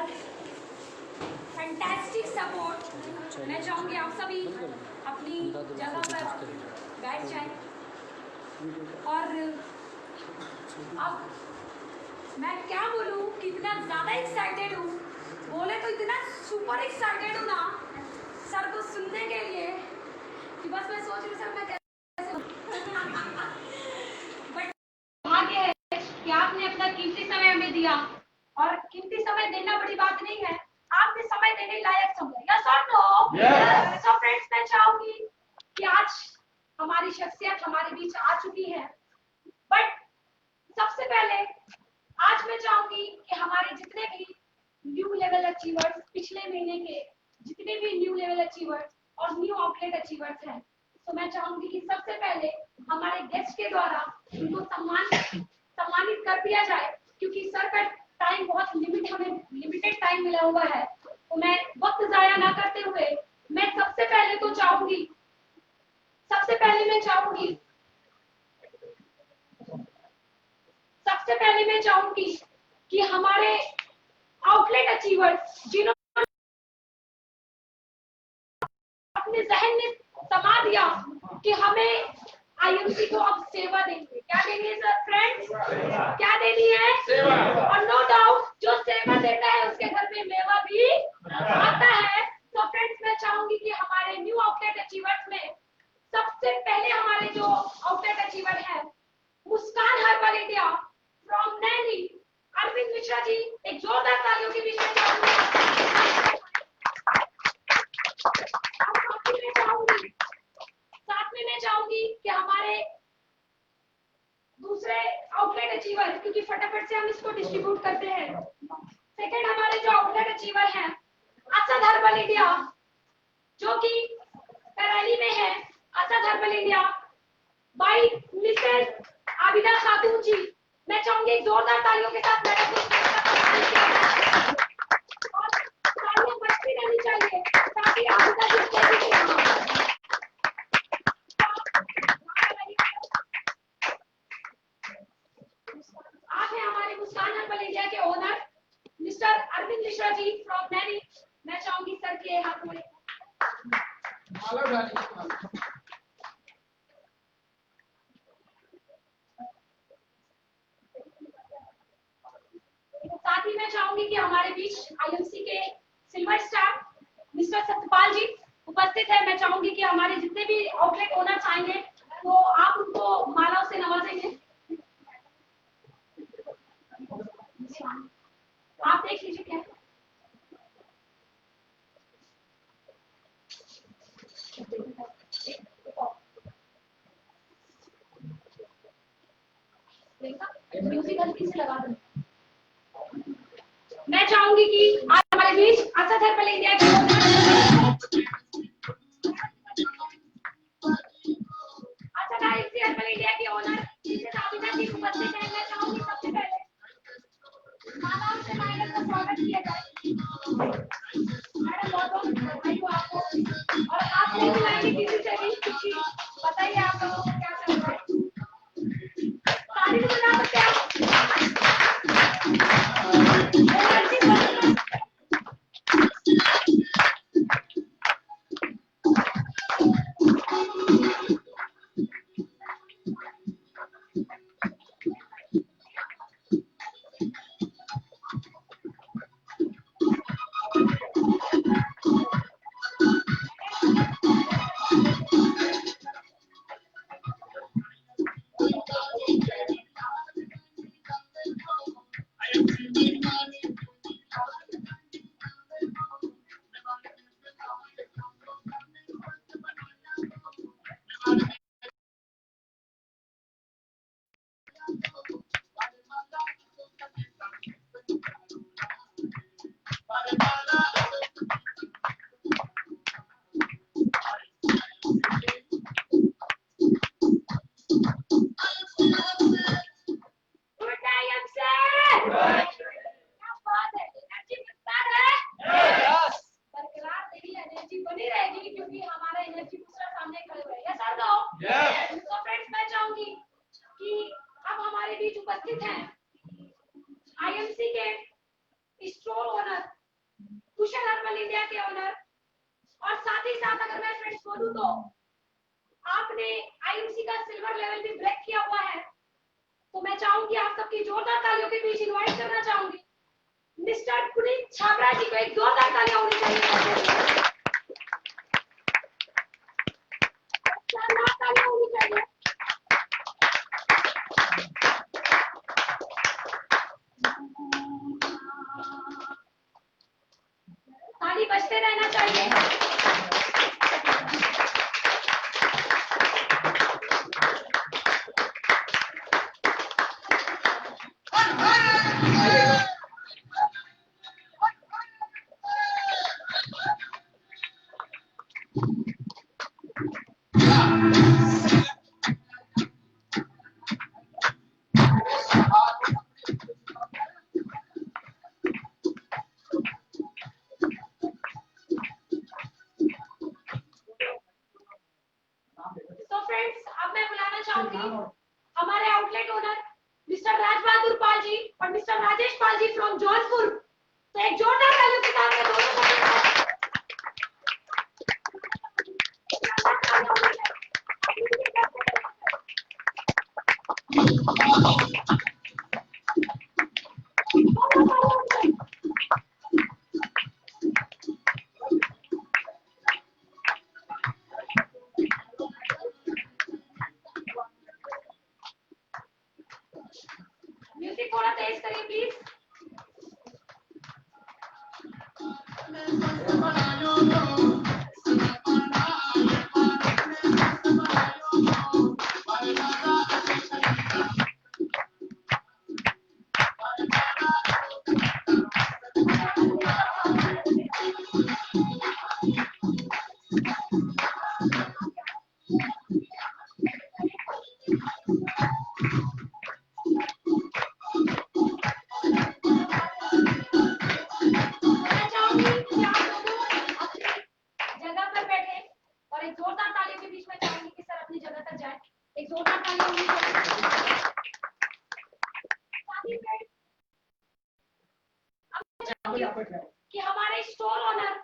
और fantastic support. मैं चाहूँगी आप सभी अपनी जगह पर बैठ जाएं और अब मैं क्या बोलूँ, कितना ज़्यादा एक्साइटेड हूँ, बोले तो इतना सुपर एक्साइटेड हूँ ना सर को सुनने के लिए कि बस मैं सोच रही हूँ सर मैं कैसे बट भाग्य है कि आपने अपना कीमती समय हमें दिया, और कीमती समय देना बड़ी बात नहीं है, आपने समय देने लायक समझा। यस और नो? सो फ्रेंड्स, मैं चाहूंगी कि आज हमारी शख्सियत हमारे बीच आ चुकी है, बट सबसे पहले आज मैं चाहूंगी कि हमारे जितने भी न्यू लेवल अचीवर्स, पिछले महीने के जितने भी न्यू लेवल अचीवर्स और न्यू आउटलेट अचीवर्स हैं, तो मैं चाहूंगी कि सबसे पहले हमारे गेस्ट के द्वारा उनको सम्मानित कर दिया जाए, क्योंकि सर का टाइम बहुत हमें लिमिटेड टाइम मिला हुआ है। तो मैं वक्त जाया ना करते हुए मैं सबसे पहले मैं चाहूंगी कि हमारे आउटलेट अचीवर्स जिन्होंने अपने जहन में समा दिया कि हमें आईएमसी को अब सेवा देंगे। क्या देनी है सर फ्रेंड्स? क्या देनी है? सेवा। और नो डाउट जो सेवा देता है उसके घर में मेवा भी आता है। तो फ्रेंड्स, मैं चाहूंगी कि हमारे न्यू आउटलेट अचीवर्स में सबसे पहले हमारे जो आउटलेट अचीवर है Muskan herbal India from Naini, Arvind Mishra ji, एक जोरदार तालियों के बीच में साथ में मैं चाहूंगी कि हमारे दूसरे आउटलेट अचीवर, क्योंकि फटाफट से हम इसको डिस्ट्रीब्यूट करते हैं, सेकंड हमारे जो आउटलेट अचीवर हैं असद हर्बल इंडिया, जो कि करैली में है। Asad herbal India by Mrs Abida खातून जी, मैं चाहूंगी एक जोरदार तालियों के साथ मैडम को और तालियां बजती रहनी चाहिए ताकि आबिदा जी आप हैं हमारे मुस्कान हर्बल इंडिया के owner mister Arvind Mishra ji from Naini. मैं चाहूंगी सर के हाथ में साथ ही मैं चाहूंगी कि हमारे बीच आईएमसी के सिल्वर स्टार मिस्टर सत्यपाल जी उपस्थित है। मैं चाहूंगी कि हमारे जितने भी आउटलेट ओनर्स आएंगे तो आप उनको मालाओं से नवाजेंगे। आप देख लीजिए क्या म्यूजिक हल्की से लगा दें। मैं चाहूंगी कि आज हमारे बीच असद हर्बल इंडिया के हर्बल इंडिया के ओनर मिसेस आबिदा जी उपस्थित हैं। मैं चाहूंगी सबसे पहले मालाओं से मैडम का स्वागत किया जाए। मैडम बहुत बधाई हो आपको, और आप नहीं बुलाएंगे किसी से भी, क्योंकि बताइए आप लोगों को क्या चल रहा है। ताली बजा सकते हैं आप। इंडिया के ओनर, और साथ ही साथ अगर मैं फ्रेंड्स बोलूं तो आपने आईएमसी का सिल्वर लेवल भी ब्रेक किया हुआ है। तो मैं चाहूंगी आप सबकी जोरदार तालियों के बीच इनवाइट करना चाहूंगी मिस्टर पुनीत छाबड़ा जी को। एक जोरदार तालियां होनी चाहिए, तालियां होनी चाहिए। ताली बजते रहना चाहिए। हमारे outlet owner mister Rajbahadur Pal ji और मिस्टर राजेश पाल जी फ्रॉम जौनपुर। तो एक जोरदार तालियों के साथ में म्यूजिक थोड़ा तेज करिए प्लीज। कि हमारे स्टोर ओनर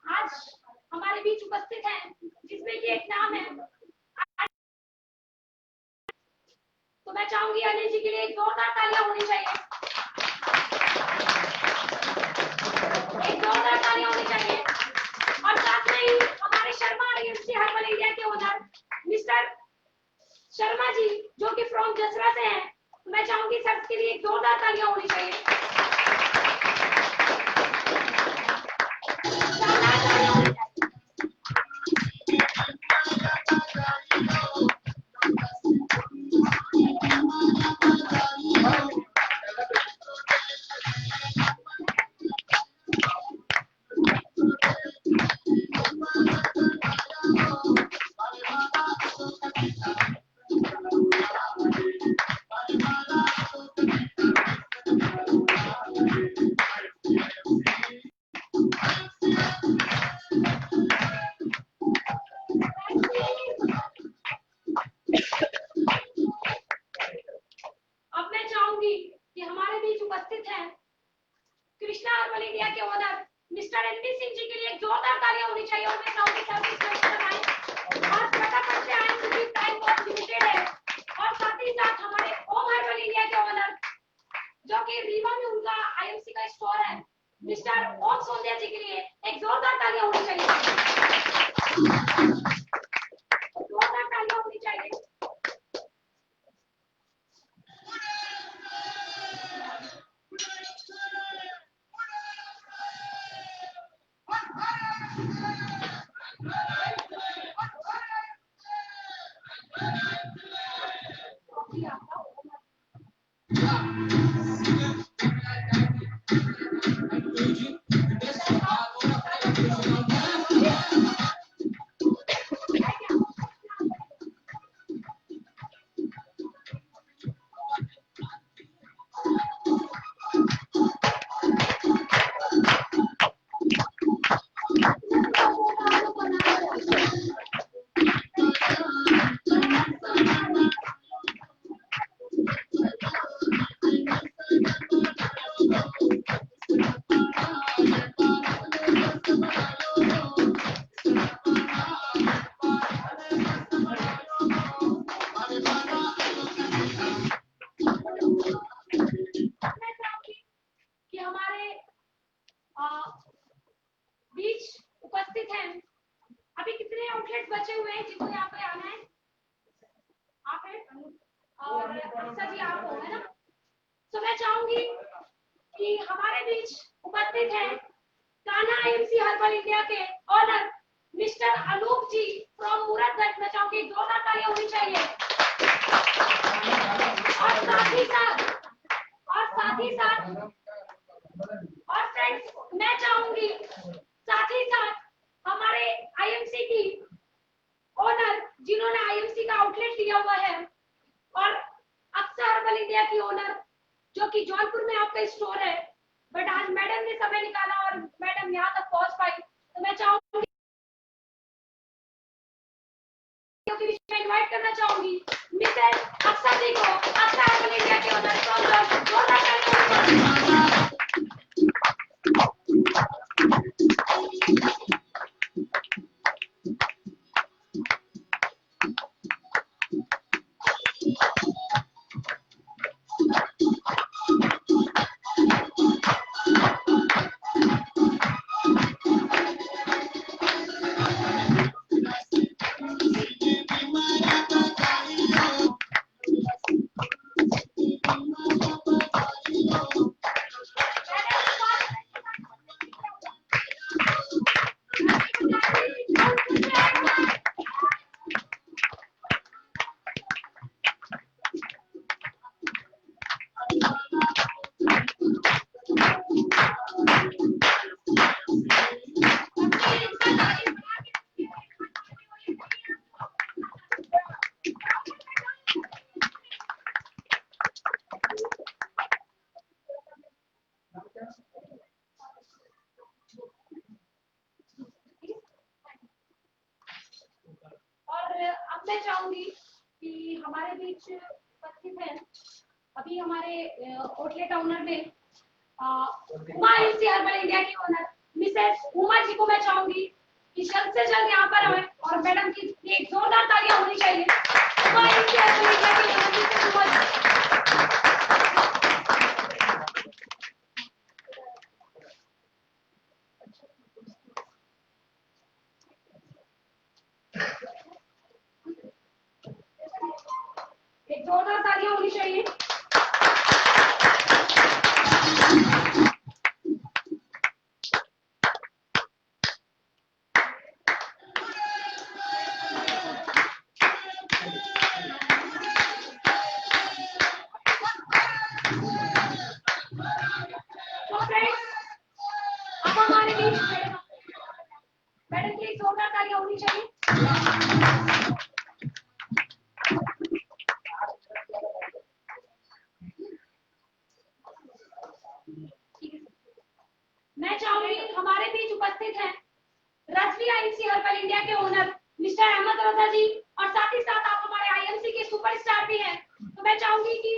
आज हमारे बीच उपस्थित हैं, जिसमें कि एक नाम है। तो मैं चाहूंगी अनिल जी के लिए एक जोरदार तालियां होनी चाहिए, एक जोरदार तालियां होनी चाहिए। और साथ में ही हमारे शर्मा आईएमसी हर्बल एरिया के ओनर मिस्टर शर्मा जी, जो कि फ्रॉम जसरा से हैं। तो मैं चाहूंगी सर के लिए एक जोरदार तालियां होनी चाहिए। मिस्टर ओम सोंदिया जी के लिए एक जोरदार तालियां होनी चाहिए, जोरदार तालियां होनी चाहिए। उपस्थित हैं कान्हा आईएमसी हर्बल इंडिया के owner mister Anoop ji from Muratganj. मैं चाहूंगी जोरदार तालियां होनी चाहिए। और फ्रेंड्स मैं चाहूंगी साथ ही साथ हमारे आईएमसी की ओनर जिन्होंने आईएमसी का आउटलेट लिया हुआ है और अक्सर हर्बल इंडिया की ओनर जो कि जौनपुर में आपका स्टोर है, बट आज मैडम ने समय निकाला और मैडम यहाँ तक पहुंच पाई, तो मैं चाहूंगी इनवाइट करना चाहूंगी मिसेस अक्सर जी को, अक्सर हर्बल इंडिया के ओनर मैं चाहूंगी कि हमारे बीच उपस्थित है अभी हमारे आउटलेट ओनर में उमा आईएमसी हर्बल इंडिया की ओनर मिसेस उमा जी को मैं चाहूंगी कि जल्द से जल्द यहाँ पर आए और मैडम की एक जोरदार तालियां होनी चाहिए। उमा आईएमसी हर्बल इंडिया की ओनर मिसेस उमा जी। एक जोरदार तालियां होनी चाहिए। तो फ्रेंड्स अब हमारे बीच मैडम की जोरदार तालियां होनी चाहिए। मैं चाहूंगी हमारे बीच उपस्थित हैं रजवी आईएमसी हर्बल इंडिया के ओनर मिस्टर अहमद रजा जी और साथ ही साथ आप हमारे आईएमसी के सुपरस्टार भी हैं, तो मैं चाहूंगी कि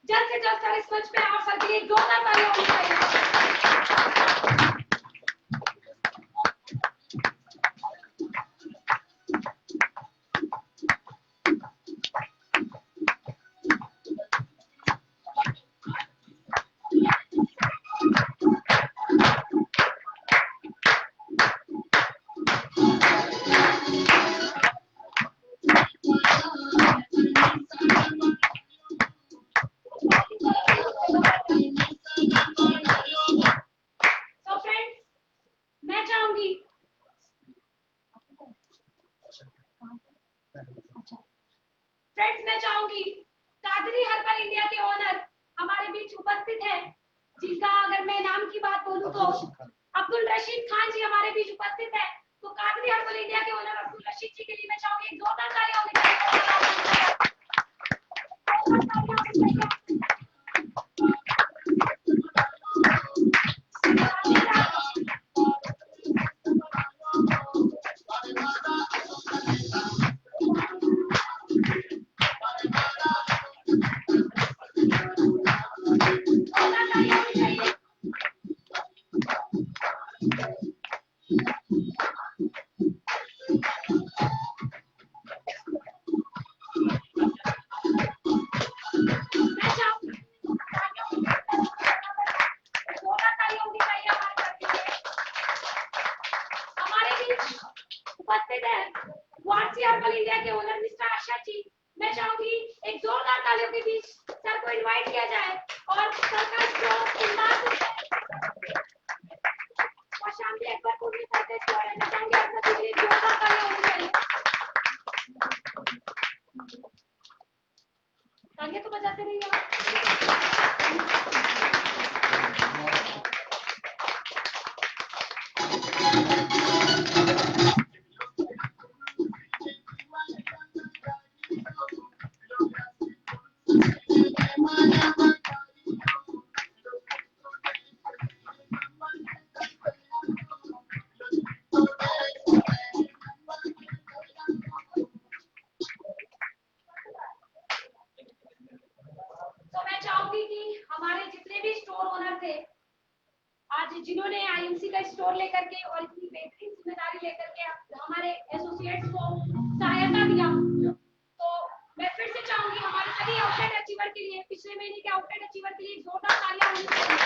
जल्द से जल्द सर इस मंच पे आप सर की एक जोरदार तालियां होनी चाहिए। फ्रेंड्स मैं चाहूंगी कादरी हर्बल इंडिया के ओनर हमारे बीच उपस्थित है, जिनका अगर मैं नाम की बात बोलूं तो अब्दुल रशीद खान जी हमारे बीच उपस्थित है। तो कादरी हर्बल इंडिया के ओनर अब्दुल रशीद जी के लिए मैं चाहूंगी एक जोरदार तालियां होनी चाहिए। उपस्थित है वारसी हर्बल इंडिया के ओनर मिस्टर आशा जी। मैं चाहूंगी एक जोरदार तालियों के बीच सर को इनवाइट किया जाए और सर का थे, आज जिन्होंने आईएमसी का स्टोर लेकर के और इतनी बेहतरीन जिम्मेदारी लेकर के हमारे एसोसिएट्स को सहायता दिया। तो मैं फिर से चाहूंगी हमारे सभी आउटलेट अचीवर के लिए, पिछले महीने के आउटलेट अचीवर के लिए जोरदार तालियां होनी चाहिए।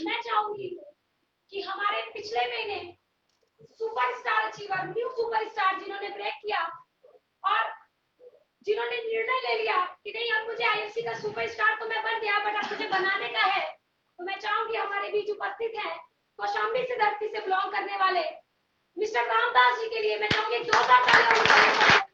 मैं चाहूंगी कि हमारे पिछले महीने सुपरस्टार अचीवर, न्यू सुपरस्टार जिन्होंने ब्रेक किया और जिन्होंने निर्णय ले लिया कि नहीं अब मुझे आईएफसी का सुपरस्टार तो मैं बन गया, बट अब मुझे बनाने का है, तो मैं चाहूंगी हमारे बीच उपस्थित हैं कौशाम्बी से धरती से बिलोंग करने वाले मिस्टर रामदास जी के लिए मैं चाहूंगी जोरदार तालियां।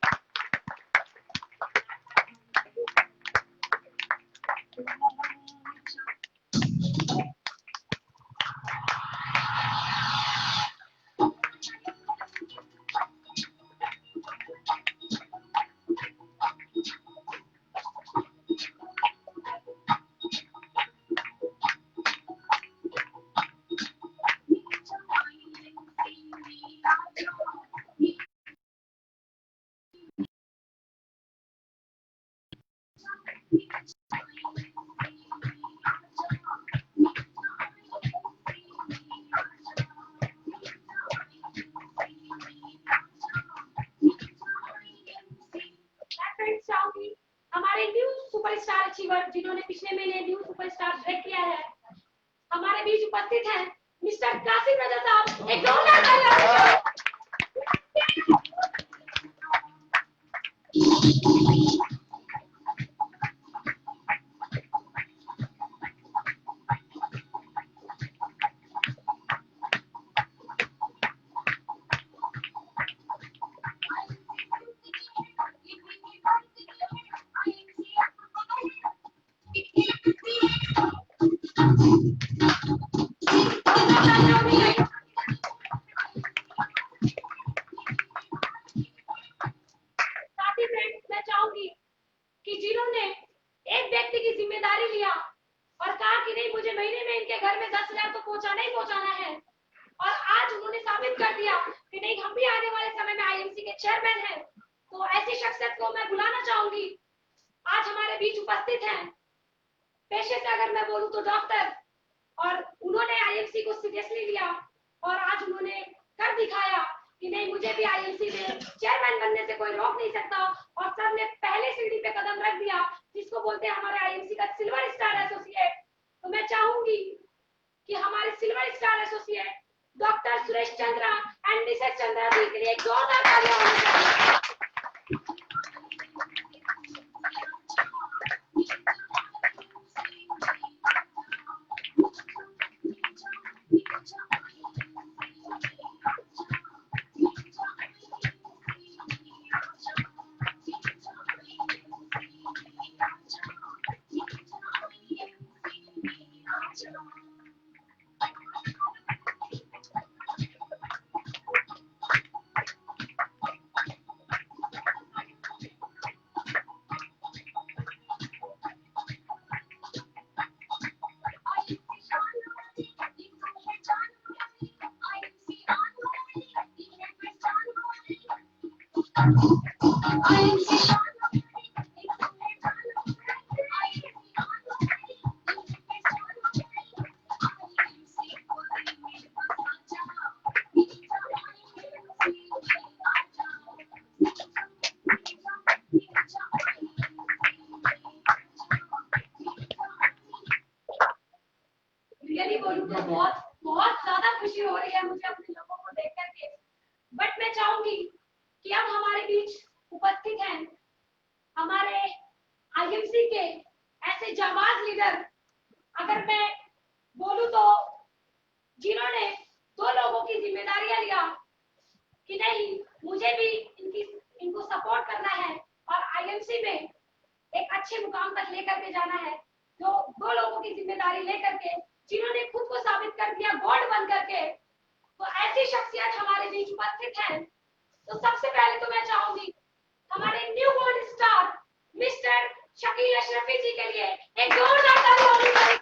हमारे न्यू सुपरस्टार अचीवर जिन्होंने पिछले महीने न्यू सुपरस्टार ब्रेक किया है, हमारे बीच उपस्थित हैं मिस्टर कासिम रजा साहब। एक जोरदार तालियां। कि जिन्होंने एक व्यक्ति की जिम्मेदारी लिया और कहा कि नहीं मुझे महीने में इनके घर में 10,000 तो पहुंचाना ही पहुंचाना है, और आज उन्होंने साबित कर दिया कि नहीं हम भी आने वाले समय में आईएमसी के चेयरमैन हैं, तो ऐसी शख्सियत को मैं बुलाना चाहूंगी। आज हमारे बीच उपस्थित हैं, पेशे से अगर मैं बोलूं तो डॉक्टर, और उन्होंने आईएमसी को सीरियसली लिया और आज उन्होंने कर दिखाया कि नहीं मुझे भी आईएमसी में चेयरमैन बनने से कोई रोक नहीं सकता, और सर ने पहले सीढ़ी पे कदम रख दिया जिसको बोलते हैं हमारे आईएमसी का सिल्वर स्टार एसोसिएट। तो मैं चाहूंगी कि हमारे silver star associate doctor Suresh Chandra and Mrs Chandra ji के लिए एक जोरदार तालियां होनी चाहिए। रियली बोलूं तो बहुत बहुत ज्यादा खुशी हो रही है मुझे अपने लोगों को देख करके। बट मैं चाहूंगी कि अब हमारे बीच उपस्थित हैं हमारे आईएमसी के ऐसे जाबाज लीडर, अगर मैं बोलूं तो जिन्होंने 2 लोगों की जिम्मेदारियां लिया कि नहीं मुझे भी इनको सपोर्ट करना है और आईएमसी में एक अच्छे मुकाम तक लेकर के जाना है, जो 2 लोगों की जिम्मेदारी लेकर के जिन्होंने खुद को साबित कर दिया गोल्ड बन करके, तो ऐसी शख्सियत हमारे बीच उपस्थित हैं। तो सबसे पहले तो मैं चाहूंगी हमारे new gold star mister Shakeel Ashrafi ji के लिए एक जोरदार तालियां होनी चाहिए।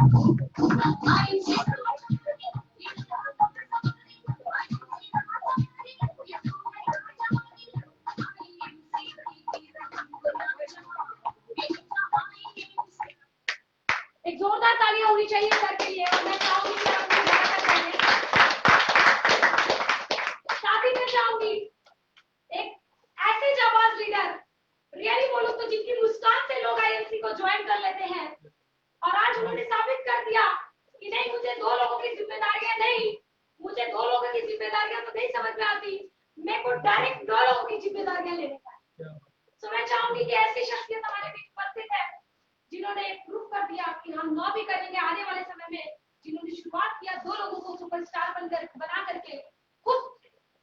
एक जोरदार तालियां होनी चाहिए सर के लिए। और मैं चाहूंगी कि आप मुझे लगातार करें। साथ ही मैं चाहूंगी एक ऐसे जाबाज लीडर, रियली बोलूं तो जिनकी मुस्कान से लोग आईएमसी को ज्वाइन कर लेते हैं, और आज उन्होंने साबित कर दिया कि नहीं, मुझे दो लोगों की जिम्मेदारियां नहीं, मुझे दो लोगों की जिम्मेदारियां तो नहीं समझ में आती, मेरे को डायरेक्ट दो लोगों की जिम्मेदारियां लेने का। तो मैं चाहूंगी कि ऐसी शख्सियत हमारे बीच उपस्थित है जिन्होंने प्रूव कर दिया कि हम नौ भी करेंगे आने वाले समय में, जिन्होंने शुरुआत किया दो लोगों को सुपरस्टार बनकर बना करके खुद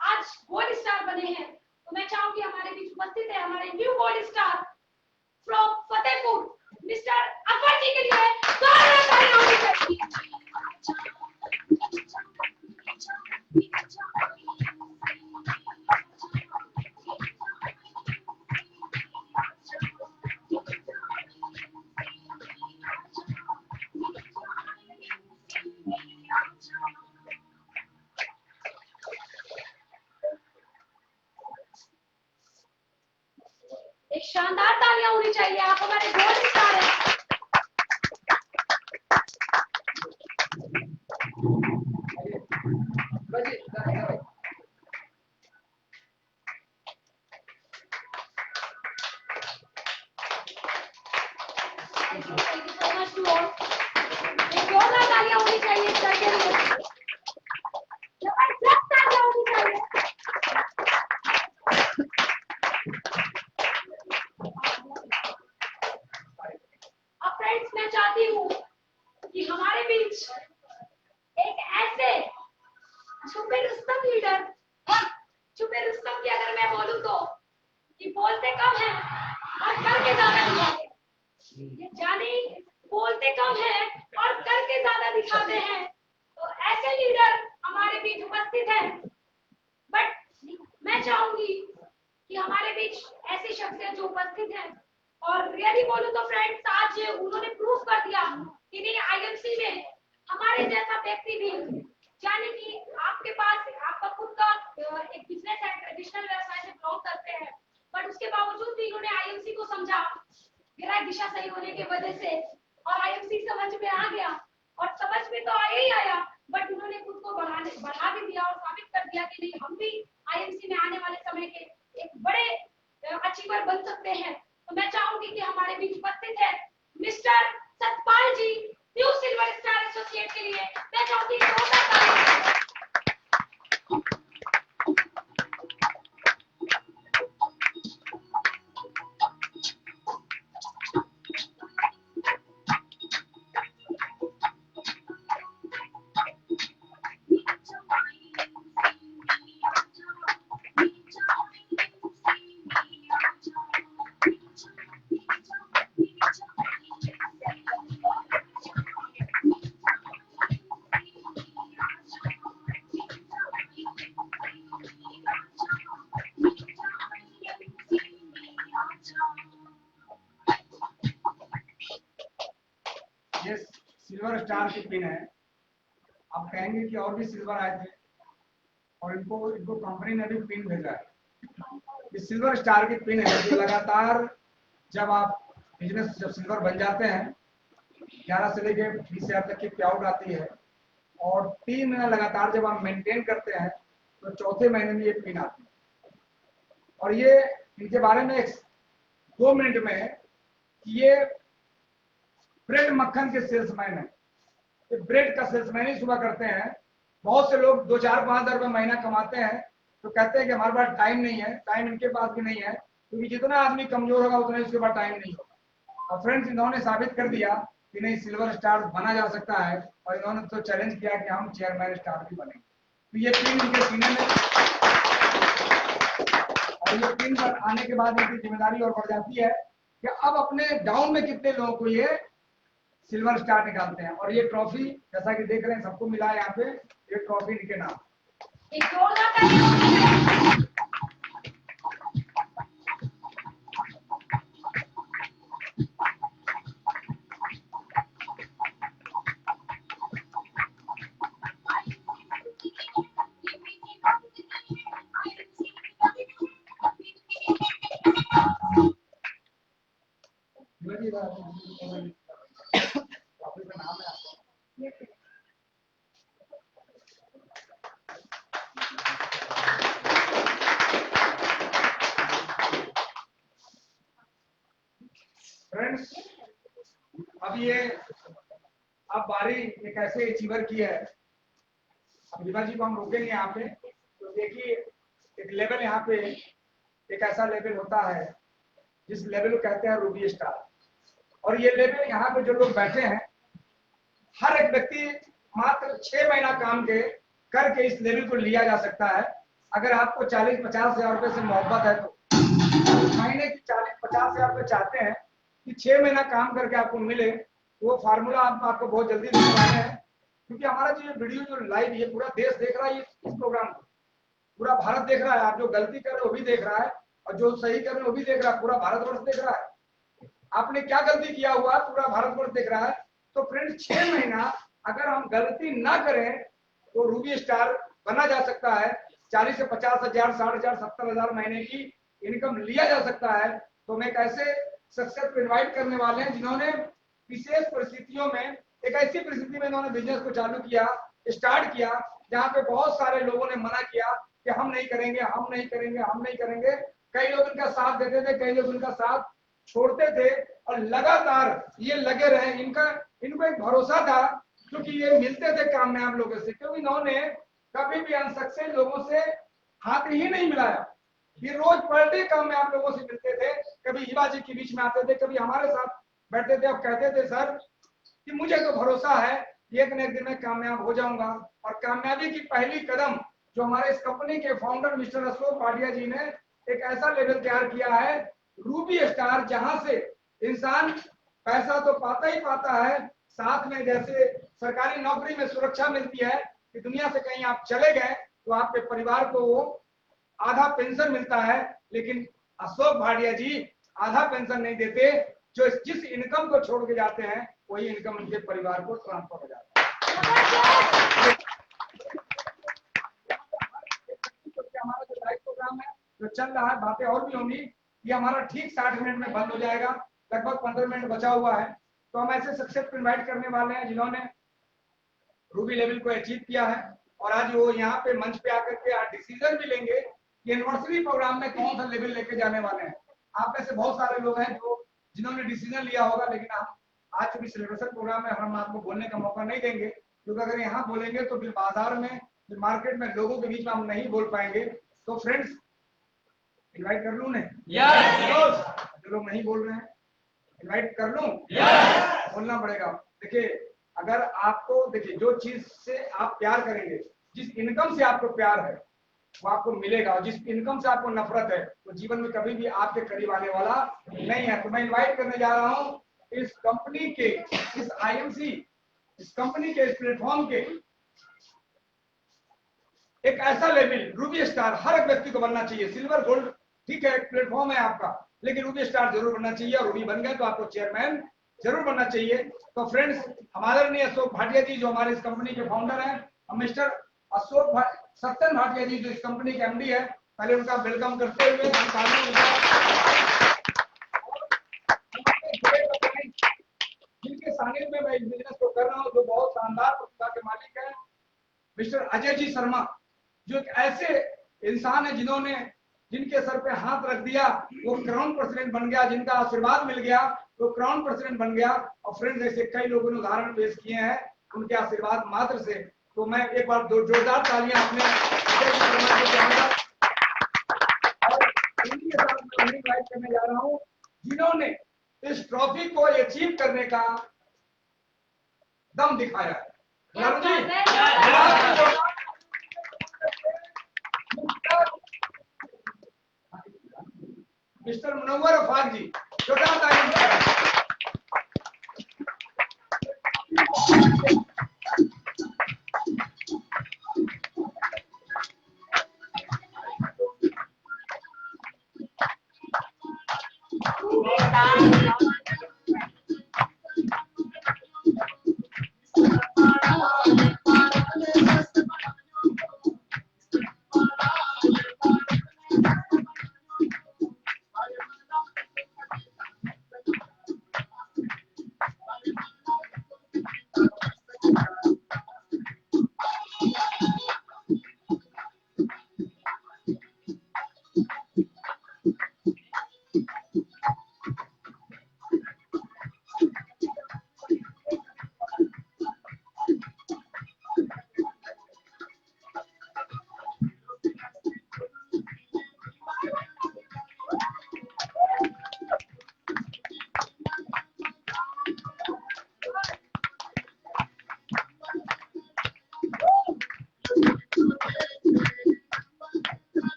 आज गोल्ड स्टार बने हैं। तो मैं चाहूंगी हमारे बीच उपस्थित है हमारे new gold star from Fatehpur mister Akbar ji के लिए जोरदार तालियां होनी चाहिए। एक शानदार तालियां होनी चाहिए, आप हमारे गोल्ड स्टार हैं। बोलते कम है और करके ज्यादा दिखाते हैं। तो ऐसे लीडर हमारे बीच उपस्थित है। बट मैं चाहूंगी कि हमारे बीच ऐसी शख्सियत जो उपस्थित है, और रियली बोलूं तो फ्रेंड्स, आज उन्होंने प्रूफ कर दिया कि नहीं, आईएमसी में हमारे जैसा व्यक्ति भी, यानी कि आपके पास आपका खुद का एक बिजनेस है, ट्रेडिशनल व्यवसाय से बिलोंग करते हैं, बट उसके बावजूद भी इन्होंने आईएमसी को समझा, मेरा दिशा सही होने की वजह से, और आईएमसी समझ में आ गया, और समझ में तो आया ही आया, बट उन्होंने खुद को बढ़ा भी दिया और साबित कर दिया कि नहीं, हम भी आईएमसी में आने वाले समय के एक बड़े अचीवर बन सकते हैं। तो मैं चाहूंगी कि हमारे बीच उपस्थित है मिस्टर सतपाल जी, न्यू सिल्वर स्टार एसोसिएट के लिए मैं चाहूंगी ये सिल्वर स्टार की पिन है। आप कहेंगे कि और भी सिल्वर आए थे और इनको कंपनी ने भी पिन भेजा है। ये सिल्वर स्टार की पिन है जो लगातार जब आप बिजनेस जब सिल्वर बन जाते हैं 11 से लेके 20,000 तक की पेआउट आती है, और 3 महीना लगातार जब आप मेंटेन करते हैं तो चौथे महीने में ये पिन आती है। और ये इनके बारे में 2 मिनट में ये ब्रेड मक्खन के सेल्समैन है। ये ब्रेड का सेल्समैन ही सुबह करते हैं। बहुत से लोग 2-4-5 हज़ार रुपये महीना कमाते हैं तो कहते हैं कि हमारे पास टाइम नहीं है। टाइम इनके पास भी नहीं है, क्योंकि जितना आदमी कमजोर होगा उतना उसके पास टाइम नहीं होगा। और फ्रेंड्स, इन्होंने साबित कर दिया कि नहीं, सिल्वर स्टार बना जा सकता है, और इन्होंने तो चैलेंज किया कि हम चेयरमैन स्टार भी बनेंगे। तो ये पिन इनके सीने में, और ये पिन पर आने के बाद इनकी जिम्मेदारी और बढ़ जाती है कि अब अपने डाउन में कितने लोगों को ये सिल्वर स्टार निकालते हैं। और ये ट्रॉफी जैसा कि देख रहे हैं सबको मिला है यहाँ पे, ये ट्रॉफी इनके नाम। ऑफिस का नाम है आपका। फ्रेंड्स, अब ये अब बारी एक ऐसे अचीवर की है। अब विभा जी को हम रोकेंगे यहाँ पे। तो देखिए, एक लेवल यहाँ पे एक ऐसा लेवल होता है जिस लेवल को कहते हैं रूबी स्टार। और ये लेवल यहाँ पे जो लोग बैठे हैं, हर एक व्यक्ति मात्र 6 महीना काम के करके इस लेवल को लिया जा सकता है। अगर आपको 40-50 हजार रुपए से मोहब्बत है तो महीने की 40-50 हजार रुपए चाहते हैं कि 6 महीना काम करके आपको मिले, तो वो फार्मूला आपको बहुत जल्दी दिखवाना है। क्योंकि हमारा जो वीडियो जो लाइव ये पूरा देश देख रहा है, इस प्रोग्राम को पूरा भारत देख रहा है। आप जो गलती कर रहे हो वो भी देख रहा है, और जो सही कर रहे हो वो भी देख रहा है। पूरा भारतवर्ष देख रहा है आपने क्या गलती किया हुआ, पूरा भारतवर्ष देख रहा है। तो फ्रेंड्स, 6 महीना अगर हम गलती ना करें तो रूबी स्टार बना जा सकता है। 40 से 50 हजार, 60 हजार, 70 हजार महीने की इनकम लिया जा सकता है। तो मैं एक ऐसे सक्सेस को इन्वाइट करने वाले हैं जिन्होंने विशेष परिस्थितियों में, एक ऐसी परिस्थिति में इन्होंने बिजनेस को चालू किया, स्टार्ट किया, जहाँ पे बहुत सारे लोगों ने मना किया कि हम नहीं करेंगे, हम नहीं करेंगे, हम नहीं करेंगे। कई लोग इनका साथ देते थे, कई लोग इनका साथ छोड़ते थे, और लगातार ये लगे रहे। इनको एक भरोसा था, क्योंकि ये मिलते थे कामयाब लोगों से, क्योंकि इन्होंने कभी भी अनसक्सेस लोगों से हाथ ही नहीं मिलाया। ये रोज पर डे कामयाब लोगों से मिलते थे, कभी हिबा जी के बीच में आते थे, कभी हमारे साथ बैठते थे और कहते थे सर कि मुझे तो भरोसा है एक न एक दिन में कामयाब हो जाऊंगा। और कामयाबी की पहली कदम जो हमारे इस कंपनी के फाउंडर मिस्टर अशोक भाटिया जी ने एक ऐसा लेवल तैयार किया है, रूबी स्टार, जहां से इंसान पैसा तो पाता ही पाता है, साथ में जैसे सरकारी नौकरी में सुरक्षा मिलती है कि दुनिया से कहीं आप चले गए तो आपके परिवार को आधा पेंशन मिलता है। लेकिन अशोक भाटिया जी आधा पेंशन नहीं देते। जो जिस इनकम को छोड़ के जाते हैं वही इनकम उनके परिवार को ट्रांसफर हो जाता है। हमारा जो लाइव प्रोग्राम है जो चल रहा है, बातें और भी होंगी, ये हमारा ठीक 60 मिनट में बंद हो जाएगा, लगभग 15 मिनट बचा हुआ है। तो हम ऐसे सक्सेस को इन्वाइट करने वाले हैं जिन्होंने रूबी लेवल को अचीव किया है, और आज वो यहाँ पे मंच पे आकर के आज डिसीजन भी लेंगे कि एनिवर्सरी प्रोग्राम में कौन सा लेवल लेके जाने वाले हैं। आप में से बहुत सारे लोग हैं जिन्होंने डिसीजन लिया होगा, लेकिन हम आज चूंकि सेलिब्रेशन प्रोग्राम में हम आपको बोलने का मौका नहीं देंगे, क्योंकि अगर यहाँ बोलेंगे तो फिर बाजार में, फिर मार्केट में लोगों के बीच में हम नहीं बोल पाएंगे। तो फ्रेंड्स, इन्वाइट कर लूं उन्हें? जो लोग नहीं बोल रहे हैं इन्वाइट कर लूं? बोलना पड़ेगा। देखिए, अगर आपको, देखिए, जो चीज से आप प्यार करेंगे, जिस इनकम से आपको प्यार है वो आपको मिलेगा, और जिस इनकम से आपको नफरत है वो जीवन में कभी भी आपके करीब आने वाला नहीं है। तो मैं इन्वाइट करने जा रहा हूँ इस कंपनी के, इस IMC, इस कंपनी के, इस प्लेटफॉर्म के एक ऐसा लेवल, रूबी स्टार हर एक व्यक्ति को बनना चाहिए। सिल्वर गोल्ड ठीक है, एक प्लेटफॉर्म है आपका, लेकिन रूबी स्टार जरूर बनना चाहिए। और रूबी बन गए तो आपको चेयरमैन जरूर बनना चाहिए। तो फ्रेंड्स, हमारे लिए अशोक भाटिया जी जो हमारे इस कंपनी के फाउंडर हैं, मिस्टर सत्यन भाटिया जी जो इस कंपनी के MD है, पहले उनका वेलकम करते हुए जिनके सानिध्य में मैं इस बिजनेस को कर रहा हूँ, जो बहुत शानदार प्रतिभा के मालिक है, मिस्टर अजय जी शर्मा, जो एक ऐसे इंसान है जिनके सर पे हाथ रख दिया वो क्राउन प्रेसिडेंट बन गया, जिनका आशीर्वाद मिल गया तो क्राउन प्रेसिडेंट बन गया। और फ्रेंड्स, ऐसे कई लोगों ने उदाहरण पेश किए हैं उनके आशीर्वाद मात्र से। तो मैं एक बार जोरदार तालियां अपने और उनके साथ मैं उन्हें इन्वाइट करने जा रहा हूं जिन्होंने इस ट्रॉफी को अचीव करने का दम दिखाया है। मिस्टर मुनव्वर अफाक जी, छोटा ताली।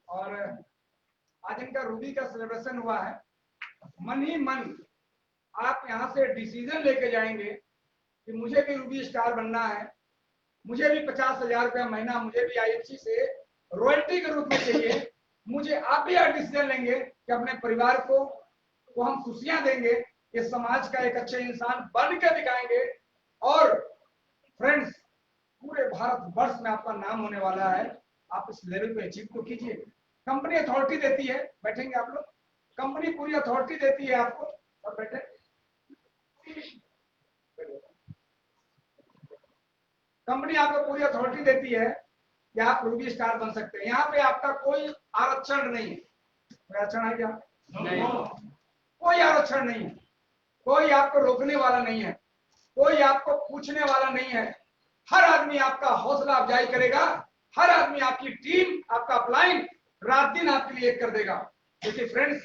और आज इनका रूबी का सेलिब्रेशन हुआ है। मन ही मन आप यहाँ से डिसीजन लेके जाएंगे कि मुझे भी रूबी स्टार बनना है, मुझे भी 50,000 रुपया महीना मुझे भी IFC से रॉयल्टी के रूप में चाहिए। मुझे आप भी यह डिसीजन लेंगे कि अपने परिवार को हम खुशियां देंगे, इस समाज का एक अच्छे इंसान बन के दिखाएंगे। और फ्रेंड्स, पूरे भारत वर्ष में आपका नाम होने वाला है। आप इस लेवल पे अचीव तो कीजिए। कंपनी अथॉरिटी देती है, बैठेंगे आप लोग, कंपनी पूरी अथॉरिटी देती है आपको, और बैठे। कंपनी आपको पूरी अथॉरिटी देती है कि आप रूबी स्टार बन सकते हैं। यहाँ पे आपका कोई आरक्षण नहीं है। कोई आरक्षण है क्या? नहीं। कोई आरक्षण नहीं है, कोई आपको रोकने वाला नहीं है, कोई आपको पूछने वाला नहीं है। हर आदमी आपका हौसला अफजाई करेगा, हर आदमी आपकी टीम, आपका अपलाइन रात दिन आपके लिए कर देगा। देखिए फ्रेंड्स,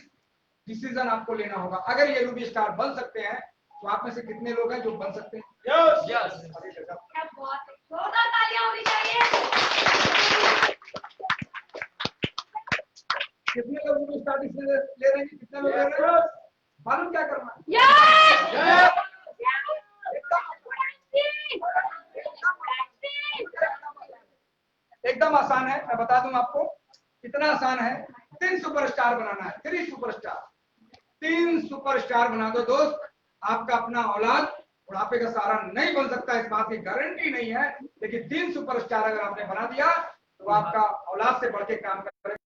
डिसीजन आपको लेना होगा। अगर ये रूबी स्टार बन सकते हैं तो आप में से कितने लोग हैं जो बन सकते हैं? Yes yes. क्या बात है, जोरदार तालियां होनी चाहिए। कितने लोग रूबी स्टार डिसीजन ले रहे हैं? कितने लोग ले रहे हैं? मालूम क्या करना है? एकदम आसान है, मैं बता दूं आपको कितना आसान है। 3 सुपरस्टार बनाना है, 3 सुपरस्टार। 3 सुपरस्टार बना दो दोस्त। आपका अपना औलाद बुढ़ापे का सहारा नहीं बन सकता, इस बात की गारंटी नहीं है, लेकिन 3 सुपरस्टार अगर आपने बना दिया तो आपका औलाद से बढ़ के काम करेगा।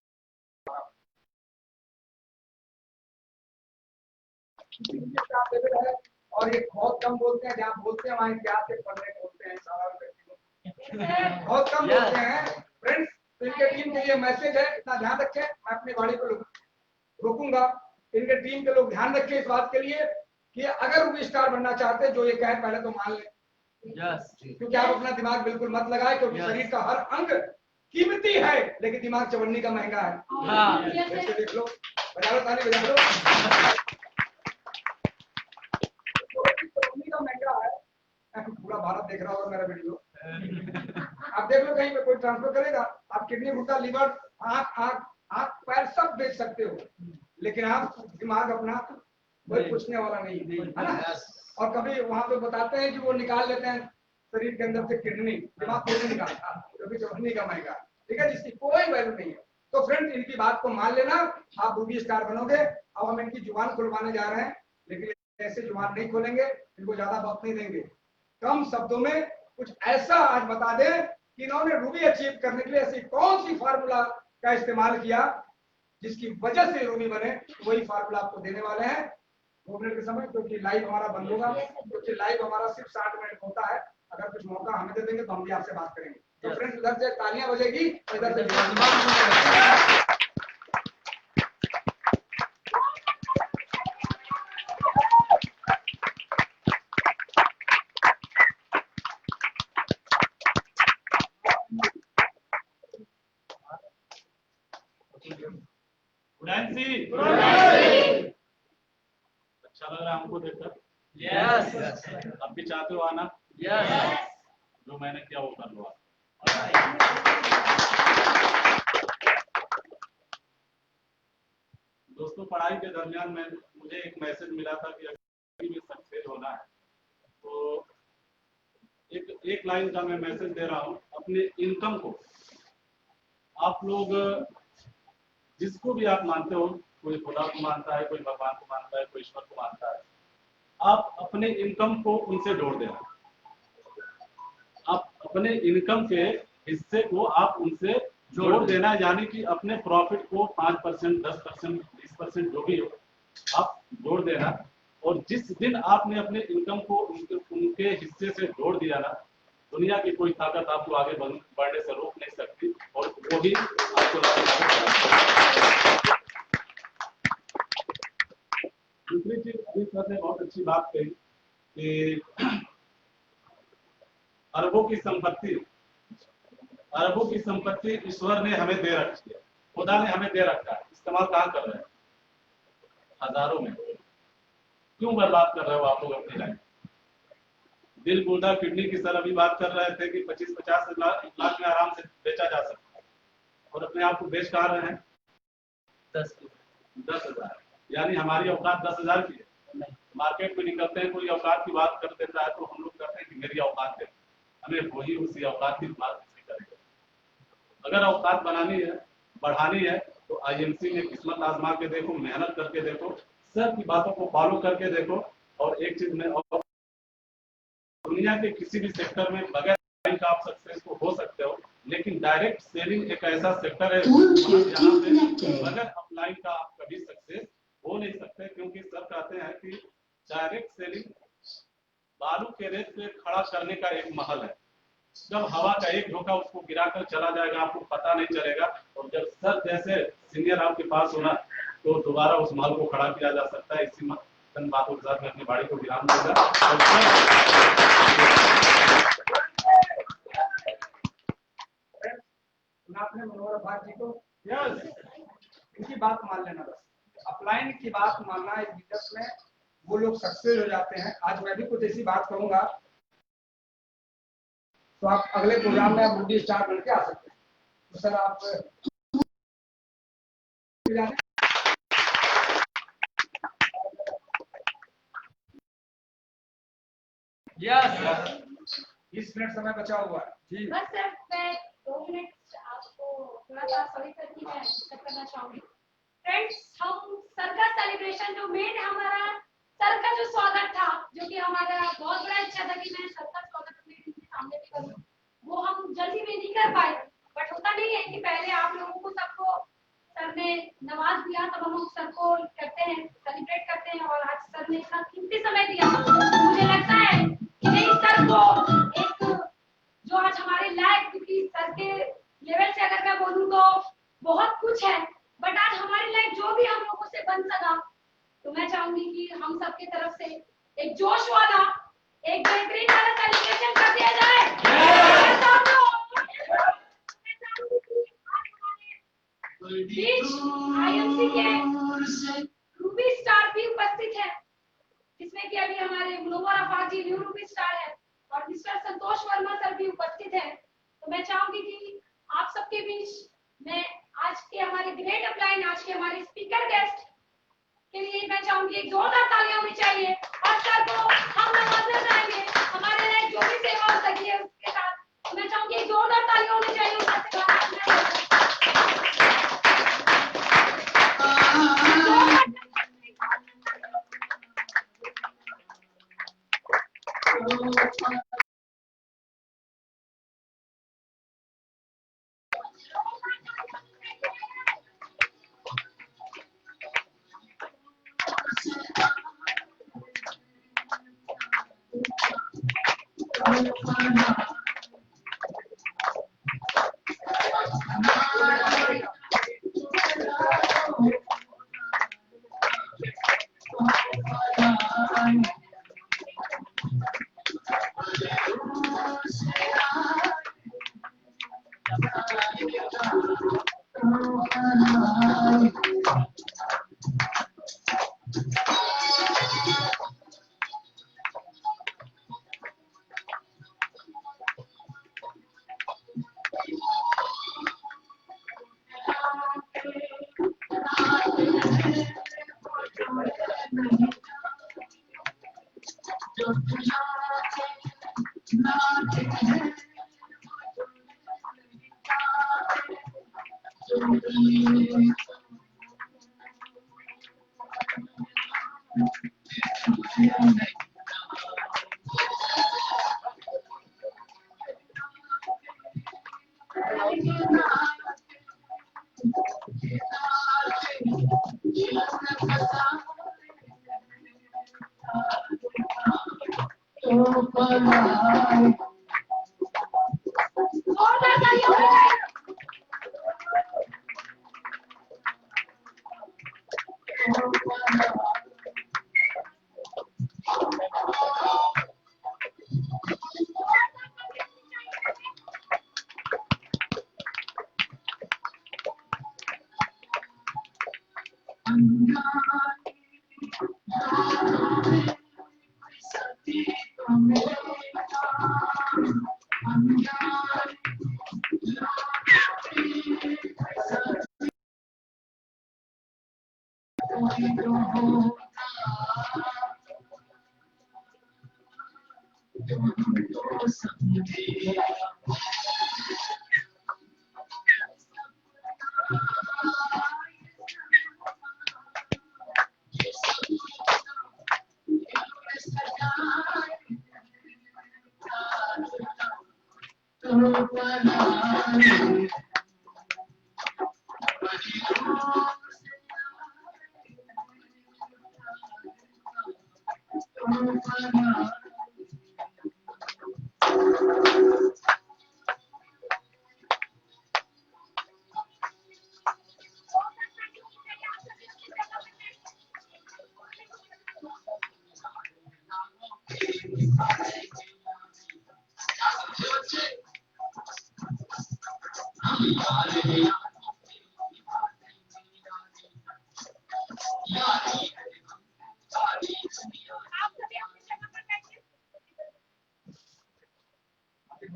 और ये बहुत कम बोलते हैं, जहाँ बोलते हैं वहाँ इतिहास के पढ़ने बोलते हैं, सारा बहुत कम बोलते हैं। फ्रेंड्स, तो इनके टीम के लिए मैसेज है, इतना ध्यान रखें। मैं अपनी गाड़ी को रोकूंगा। इनके टीम के लोग ध्यान रखें इस बात के लिए कि अगर रूबी स्टार बनना चाहते हैं, जो ये कहे पहले तो मान लें। क्योंकि आप अपना दिमाग बिल्कुल मत लगाए, क्योंकि शरीर का हर अंग कीमती है, लेकिन दिमाग चवन्नी का महंगा है। देख लो, बजा लो ताली, बजा लो। का महंगा है। पूरा भारत देख रहा होगा मेरा वीडियो। आप देख लो, कहीं पे कोई ट्रांसफर करेगा, आप किडनी, गुर्दा, लिवर, आंख पैर सब बेच सकते हो, लेकिन आप दिमाग अपना कोई पूछने वाला नहीं है ना। और कभी वहां पे बताते हैं कि वो निकाल लेते हैं शरीर के अंदर से किडनी, दिमाग को नहीं निकालता, क्योंकि चवन्नी का महंगा, ठीक है, जिसकी कोई वैल्यू नहीं है। तो फ्रेंड्स, इनकी बात को मान लेना, आप रूबी स्टार बनोगे। अब हम इनकी जुबान खुलवाने जा रहे हैं, लेकिन ऐसे जुबान नहीं खोलेंगे, इनको ज्यादा वक्त नहीं देंगे। कम शब्दों में कुछ ऐसा आज बता दें कि इन्होंने रूबी अचीव करने के लिए ऐसी कौन सी फार्मूला का इस्तेमाल किया जिसकी वजह से रूबी बने। वही फार्मूला आपको देने वाले हैं 2 मिनट के समय, क्योंकि लाइव हमारा बंद होगा, क्योंकि लाइव हमारा सिर्फ 60 मिनट होता है। अगर कुछ मौका हमें दे देंगे तो हम भी आपसे बात करेंगे। तो फ्रेंड्स, उधर से तालियां बजेगी, इधर से अच्छा लग रहा है हमको देखकर। यस। आप भी चाहते हो आना? यस। जो मैंने किया वो कर लो। दोस्तों, पढ़ाई के दरमियान में मुझे एक मैसेज मिला था कि अगर में सक्सेस होना है तो एक लाइन का मैं मैसेज दे रहा हूँ। अपने इनकम को आप लोग, जिसको भी आप मानते हो, कोई खुदा को मानता है, कोई भगवान को मानता है, कोई ईश्वर को मानता है, आप अपने इनकम को उनसे जोड़ देना। आप अपने इनकम के हिस्से को आप उनसे जोड़ देना, यानी कि अपने प्रॉफिट को 5%, 10%, 20% जो भी हो, आप जोड़ देना। और जिस दिन आपने अपने इनकम को उनके हिस्से से जोड़ दिया ना, दुनिया की कोई ताकत आपको आगे बढ़ने से रोक नहीं सकती, और वही आपको दूसरी चीज, अभी सर ने बहुत अच्छी बात कही कि अरबों की संपत्ति ईश्वर ने हमें दे रखी है, खुदा ने हमें दे रखा है। इस्तेमाल कहाँ कर रहे हैं? हजारों में। क्यों बर्बाद कर रहे हो आप लोग अपनी लाइफ? दिल, गुर्दा, किडनी की सर अभी बात कर रहे थे कि 25-50 लाख में आराम से बेचा जा सकता है, और अपने आप को बेच कहाँ रहे हैं? 10,000, यानी हमारी औकात 10,000 की है। मार्केट में निकलते हैं, कोई औकात की बात कर देता है तो हम लोग कहते हैं कि मेरी औकात है, हमें वही उसी औकात की बात करेगा। अगर औकात बनानी है, बढ़ानी है, तो IMC में किस्मत आजमा के देखो, मेहनत करके देखो, सर की बातों को फॉलो करके देखो। और एक चीज में, और दुनिया के किसी भी सेक्टर में बगैर लाइन का आप सक्सेसफुल हो सकते हो, लेकिन डायरेक्ट सेलिंग एक ऐसा सेक्टर है जहाँ पे बगैर अपलाइन का आप कभी सक्सेस हो नहीं सकते, क्योंकि सर कहते हैं कि डायरेक्ट सेलिंग बालू के रेत पे खड़ा करने का एक महल है। जब हवा का एक झोंका उसको गिराकर चला जाएगा, आपको पता नहीं चलेगा, और जब सर जैसे सीनियर आपके पास होना, तो दोबारा उस महल को खड़ा किया जा सकता है। इसी बातों के साथ मैं अपनी बाड़ी को विराम दूंगा। आपने मनोहर भाट जी को इनकी बात मान लेना, बस अपलाइन की बात मानना इस बिजनेस में, वो लोग सक्सेस हो जाते हैं। आज मैं भी कुछ ऐसी बात करूंगा तो आप अगले प्रोग्राम में आप मूडी स्टार बन के आ सकते हैं। तो सर आप यस 20 मिनट समय बचा हुआ है जी। बस सर मैं 2 मिनट आपको थोड़ा सा सॉरी करके मैं डिस्कस करना चाहूंगी। फ्रेंड्स, हम सर का सेलिब्रेशन जो मेन हमारा सर का जो स्वागत था, जो कि हमारा बहुत बड़ा इच्छा था कि मैं सर का स्वागत अपने टीम के सामने भी करूं, वो हम जल्दी में नहीं कर पाए। बट होता नहीं है कि पहले आप लोगों को सबको सर ने नवाज दिया, तब हम सर को करते हैं, सेलिब्रेट करते हैं। और आज सर ने इतना कीमती समय दिया, मुझे लगता है कि नहीं सर को एक जो आज हमारे लायक, क्योंकि सर के लेवल से अगर मैं बोलूं तो बहुत कुछ है, बट आज हमारे लायक जो भी हम लोगों से बन सका, तो मैं चाहूंगी कि हम सबकी तरफ से एक जोश वाला, एक बेहतरीन वाला सेलिब्रेशन कर दिया जाए। बीच IMC के रूबी स्टार भी उपस्थित है, जिसमें कि अभी हमारे मनोहर अफाक जी न्यू रूबी स्टार है, और मिस्टर संतोष वर्मा सर भी उपस्थित है। तो मैं चाहूंगी कि आप सबके बीच में आज के हमारे ग्रेट अपलाइन, आज के हमारे स्पीकर गेस्ट के लिए मैं चाहूंगी एक जोरदार तालियां होनी चाहिए, और सर को हम नवाजना चाहेंगे हमारे लिए जो भी सेवा हो सकी है उसके साथ। तो मैं चाहूंगी एक जोरदार तालियां होनी चाहिए उनका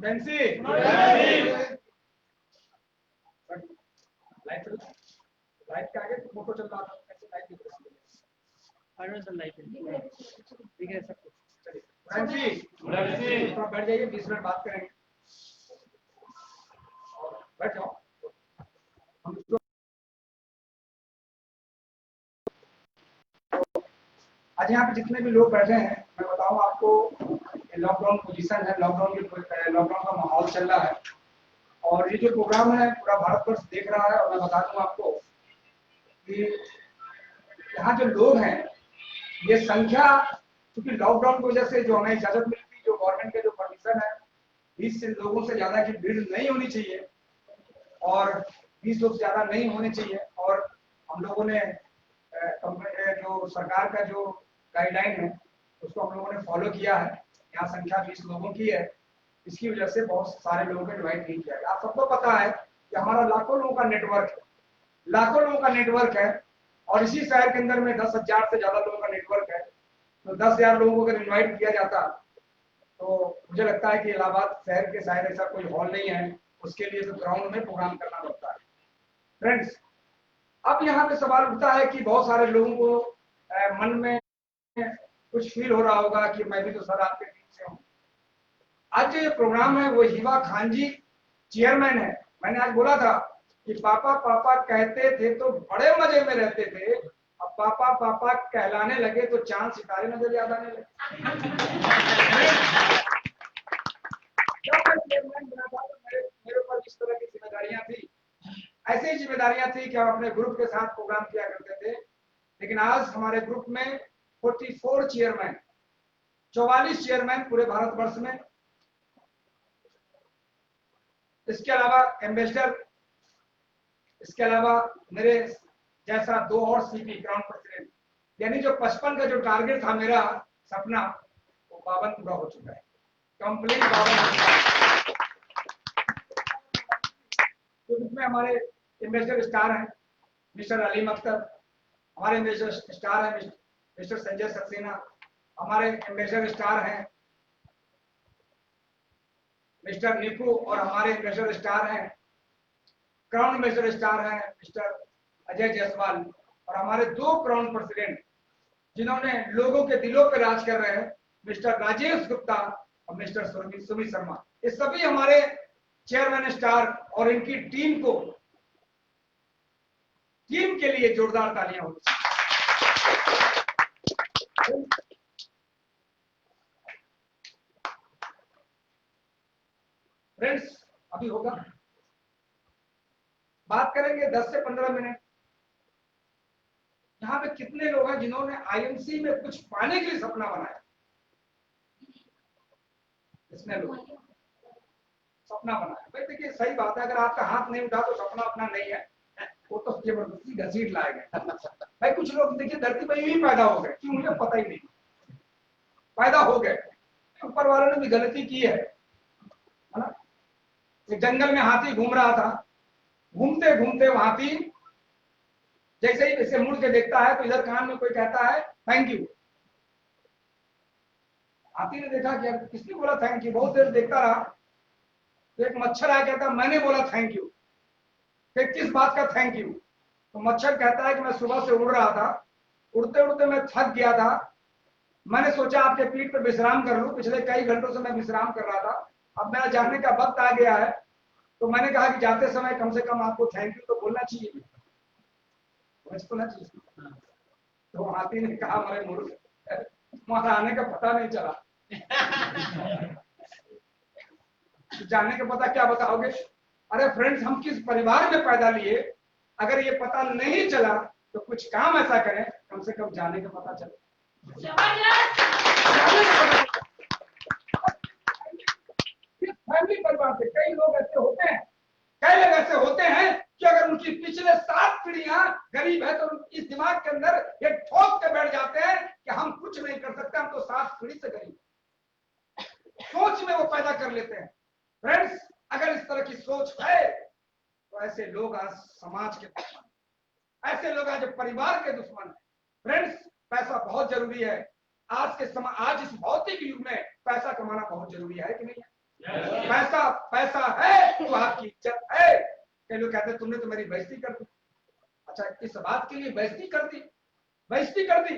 फैंसी लाइट लाइट के आगे फोटो चल रहा था, कैसे लाइट दिख रही है? ठीक है सब कुछ। चलिए फैंसी थोड़ा बैठ जाइए, 20 मिनट बात करेंगे। बैठ जाओ। हम इसको आज यहाँ पे जितने भी लोग बैठे हैं, मैं बताऊं आपको, लॉकडाउन पोजीशन है, लॉकडाउन का माहौल चल रहा है और ये जो प्रोग्राम है पूरा भारतवर्ष देख रहा है। और मैं बता दूं आपको कि यहाँ जो लोग हैं, ये संख्या, क्योंकि लॉकडाउन की वजह से जो हमें इजाजत मिलती, जो गवर्नमेंट के जो परमिशन है, 20 लोगों से ज्यादा की भीड़ नहीं होनी चाहिए और 20 लोग से ज्यादा नहीं होने चाहिए। और हम लोगों ने जो सरकार का जो गाइडलाइन है उसको हम लोगों ने फॉलो किया है। यहाँ संख्या 20 लोगों की है, इसकी वजह से बहुत सारे लोगों को इन्वाइट नहीं किया गया। आप सबको पता है कि हमारा लाखों लोगों का नेटवर्क है, लाखों लोगों का नेटवर्क है और इसी शहर के अंदर में 10,000 से ज्यादा लोगों का नेटवर्क है। तो 10,000 लोगों को अगर इन्वाइट किया जाता तो मुझे लगता है कि इलाहाबाद शहर के शायद ऐसा कोई हॉल नहीं है, उसके लिए तो ग्राउंड में प्रोग्राम करना पड़ता है। फ्रेंड्स, अब यहाँ पे सवाल उठता है कि बहुत सारे लोगों को मन में कुछ फील हो रहा होगा कि मैं भी तो सर आपके टीम से हूँ। आज जो ये प्रोग्राम है वो हिबा खान जी चेयरमैन है। मैंने आज बोला था कि पापा पापा कहते थे तो बड़े मजे में रहते थे, अब पापा पापा कहलाने लगे तो चांद सितारे नजर याद आने लगे। जब मैं चेयरमैन बना था तो मेरे ऊपर इस तरह की जिम्मेदारियां थी, ऐसी जिम्मेदारियां थी कि हम अपने ग्रुप के साथ प्रोग्राम किया करते थे। लेकिन आज हमारे ग्रुप में 44 चेयरमैन, 44 चेयरमैन पूरे भारतवर्ष में, इसके अलावा एम्बेसडर, इसके अलावा मेरे जैसा 2 और सीपी ग्राउंड प्रेसिडेंट, यानी जो 55 का जो टारगेट था मेरा सपना, वो 52 पूरा हो चुका है, कंप्लीट 52। तो इसमें हमारे एम्बेसडर स्टार हैं मिस्टर अलीम अख्तर, हमारे एम्बेसडर स्टार हैं मिस्टर संजय सक्सेना, हमारे एम्बेसडर स्टार हैं मिस्टर निकू और हमारे एम्बेसडर स्टार हैं, क्राउन एम्बेसडर स्टार हैं मिस्टर अजय जायसवाल और हमारे 2 क्राउन प्रेसिडेंट जिन्होंने लोगों के दिलों पर राज कर रहे हैं, मिस्टर राजेश गुप्ता और मिस्टर सुमित शर्मा। ये सभी हमारे चेयरमैन स्टार और इनकी टीम के लिए जोरदार तालियां होनी चाहिए। फ्रेंड्स, अभी होगा, बात करेंगे 10 से 15 मिनट। यहाँ पे कितने लोग हैं जिन्होंने आईएमसी में कुछ पाने के लिए सपना बनाया? कितने लोग सपना बनाया? भाई देखिए, सही बात है, अगर आपका हाथ नहीं उठा तो सपना अपना नहीं है, वो तो जबरदस्ती घसीट लाए गए। भाई कुछ लोग देखिए धरती पर यूं ही पैदा हो गए, क्यों मुझे पता ही नहीं, पैदा हो गए, ऊपर वालों ने भी गलती की है ना। एक जंगल में हाथी घूम रहा था, घूमते घूमते हाथी जैसे ही इसे मुड़ के देखता है तो इधर कान में कोई कहता है थैंक यू। हाथी ने देखा कि किसने बोला थैंक यू, बहुत देर देखता रहा तो एक मच्छर आया, कहता मैंने बोला थैंक यू। फिर किस बात का थैंक यू? तो मच्छर कहता है कि मैं सुबह से उड़ रहा था, उड़ते उड़ते मैं थक गया था। मैंने सोचा आपके पीठ पर विश्राम कर लूं। पिछले कई घंटों से मैं विश्राम कर रहा था, अब मेरा जाने का वक्त आ गया है। तो मैंने कहा कि जाते समय कम से कम आपको थैंक यू तो बोलना चाहिए, बोलना चाहिए। तो हाथी ने कहा, हमारे मूर्ख, तुम्हारा आने का पता नहीं चला। जाने का पता क्या बताओगे? अरे फ्रेंड्स, हम किस परिवार में पैदा लिए, अगर ये पता नहीं चला तो कुछ काम ऐसा करें कम से कम जाने का पता चले। फैमिली परिवार से कई लोग ऐसे होते हैं, कई लोग ऐसे होते हैं कि अगर उनकी पिछले 7 पीढ़ियां गरीब है तो इस दिमाग के अंदर ये ठोक के बैठ जाते हैं कि हम कुछ नहीं कर सकते, हम तो 7 पीढ़ी से गरीब। सोच में वो पैदा कर लेते हैं। फ्रेंड्स, अगर इस तरह की सोच है तो ऐसे लोग आज समाज के दुश्मन, ऐसे लोग आज परिवार के दुश्मन हैं। फ्रेंड्स, पैसा बहुत जरूरी है। आज इस भौतिक युग में पैसा कमाना बहुत जरूरी है कि नहीं? पैसा है तो आपकी इज्जत है। कई लोग कहते हैं तुमने तो मेरी बेइज्जती कर दी। अच्छा, किस बात के लिए बेइज्जती कर दी?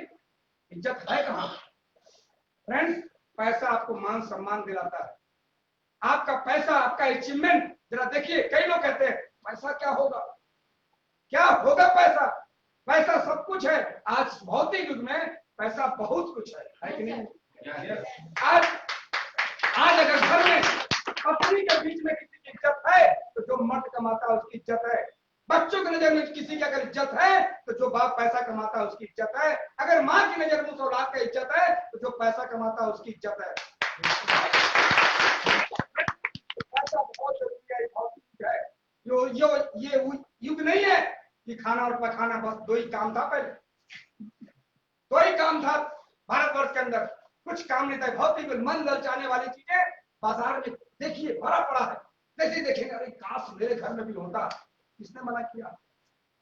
इज्जत है कहां? फ्रेंड्स, पैसा आपको मान सम्मान दिलाता है। आपका पैसा, आपका अचीवमेंट जरा देखिए। कई लोग कहते हैं पैसा क्या होगा, क्या होगा पैसा? पैसा सब कुछ है। आज भौतिक युग में पैसा बहुत कुछ है कि नहीं? आज अगर घर में पत्नी के बीच में किसी की इज्जत है तो जो मर्द कमाता है उसकी इज्जत है। बच्चों की नजर में किसी की अगर इज्जत है तो जो बाप पैसा कमाता है उसकी इज्जत है। अगर माँ की नजर में उस औलाद का इज्जत है तो जो पैसा कमाता है उसकी इज्जत है। पैसा बहुत जरूरी है, बहुत है। ये युग नहीं है कि खाना और पखाना, बस 2 ही काम था। पहले 2 ही काम था भारतवर्ष के अंदर, कुछ काम नहीं था। भौतिक मन ललचाने वाली चीजें बाजार में देखिए भरा पड़ा है। जैसे देखेंगे अरे काश मेरे घर में भी होता। किसने मना किया?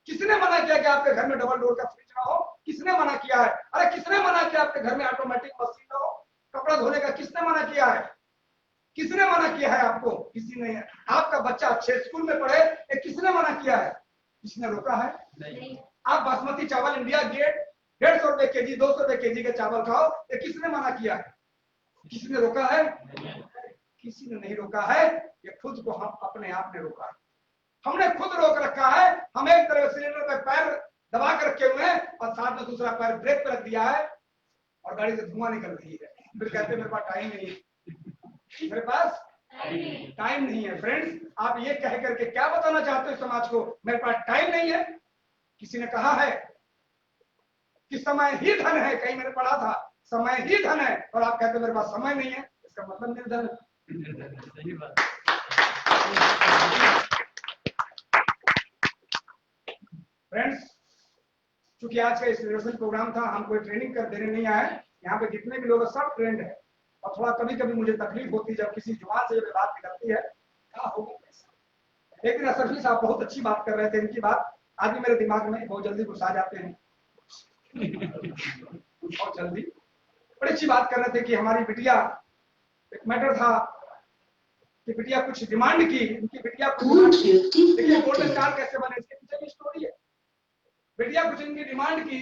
किसने मना किया कि आपके घर में डबल डोर का फ्रिज ना हो? किसने मना किया है? अरे किसने मना किया आपके घर में ऑटोमेटिक मशीन ना हो कपड़ा धोने का? किसने मना किया है? किसने मना किया है आपको? किसी ने। आपका बच्चा अच्छे स्कूल में पढ़े, ये किसने मना किया है? किसने रोका है? नहीं। आप बासमती चावल इंडिया गेट 150 रुपए केजी, 200 रुपए केजी के चावल खाओ, ये किसने मना किया है? किसी ने रोका है? किसी ने नहीं रोका है। ये खुद को हम अपने आप ने रोका है। हमने खुद रोक रखा है। हम एक तरफ सिलेंडर पे पैर दबा कर रखे हुए हैं और साथ में दूसरा पैर ब्रेक पे रख दिया है और गाड़ी से धुआं निकल रही है। फिर कहते हैं मेरे पास टाइम नहीं है। मेरे पास टाइम नहीं है। फ्रेंड्स, आप ये कह करके क्या बताना चाहते हो समाज को? मेरे पास टाइम नहीं है। किसी ने कहा है कि समय ही धन है, कहीं मैंने पढ़ा था समय ही धन है, और आप कहते हैं मेरे पास समय नहीं है। इसका मतलब निर्धन है। सही बात। फ्रेंड्स, चूंकि आज का इंस्पिरेशन प्रोग्राम था, हम कोई ट्रेनिंग कर देने नहीं आए। यहाँ पे जितने भी लोग सब ट्रेंड है, और थोड़ा कभी कभी मुझे तकलीफ होती है जब किसी जुबान से ये बात निकलती है क्या होगा कैसा। लेकिन असरफी साहब बहुत अच्छी बात कर रहे थे। इनकी बात आज भी मेरे दिमाग में बहुत जल्दी घुस आ जाते हैं। बहुत जल्दी बड़ी अच्छी बात कर रहे थे कि हमारी बिटिया, एक मैटर था कि बिटिया कुछ डिमांड की। उनकी बिटिया देखिए गोल्डन स्टार कैसे बने, इसके पीछे भी स्टोरी है। बिटिया कुछ इनकी डिमांड की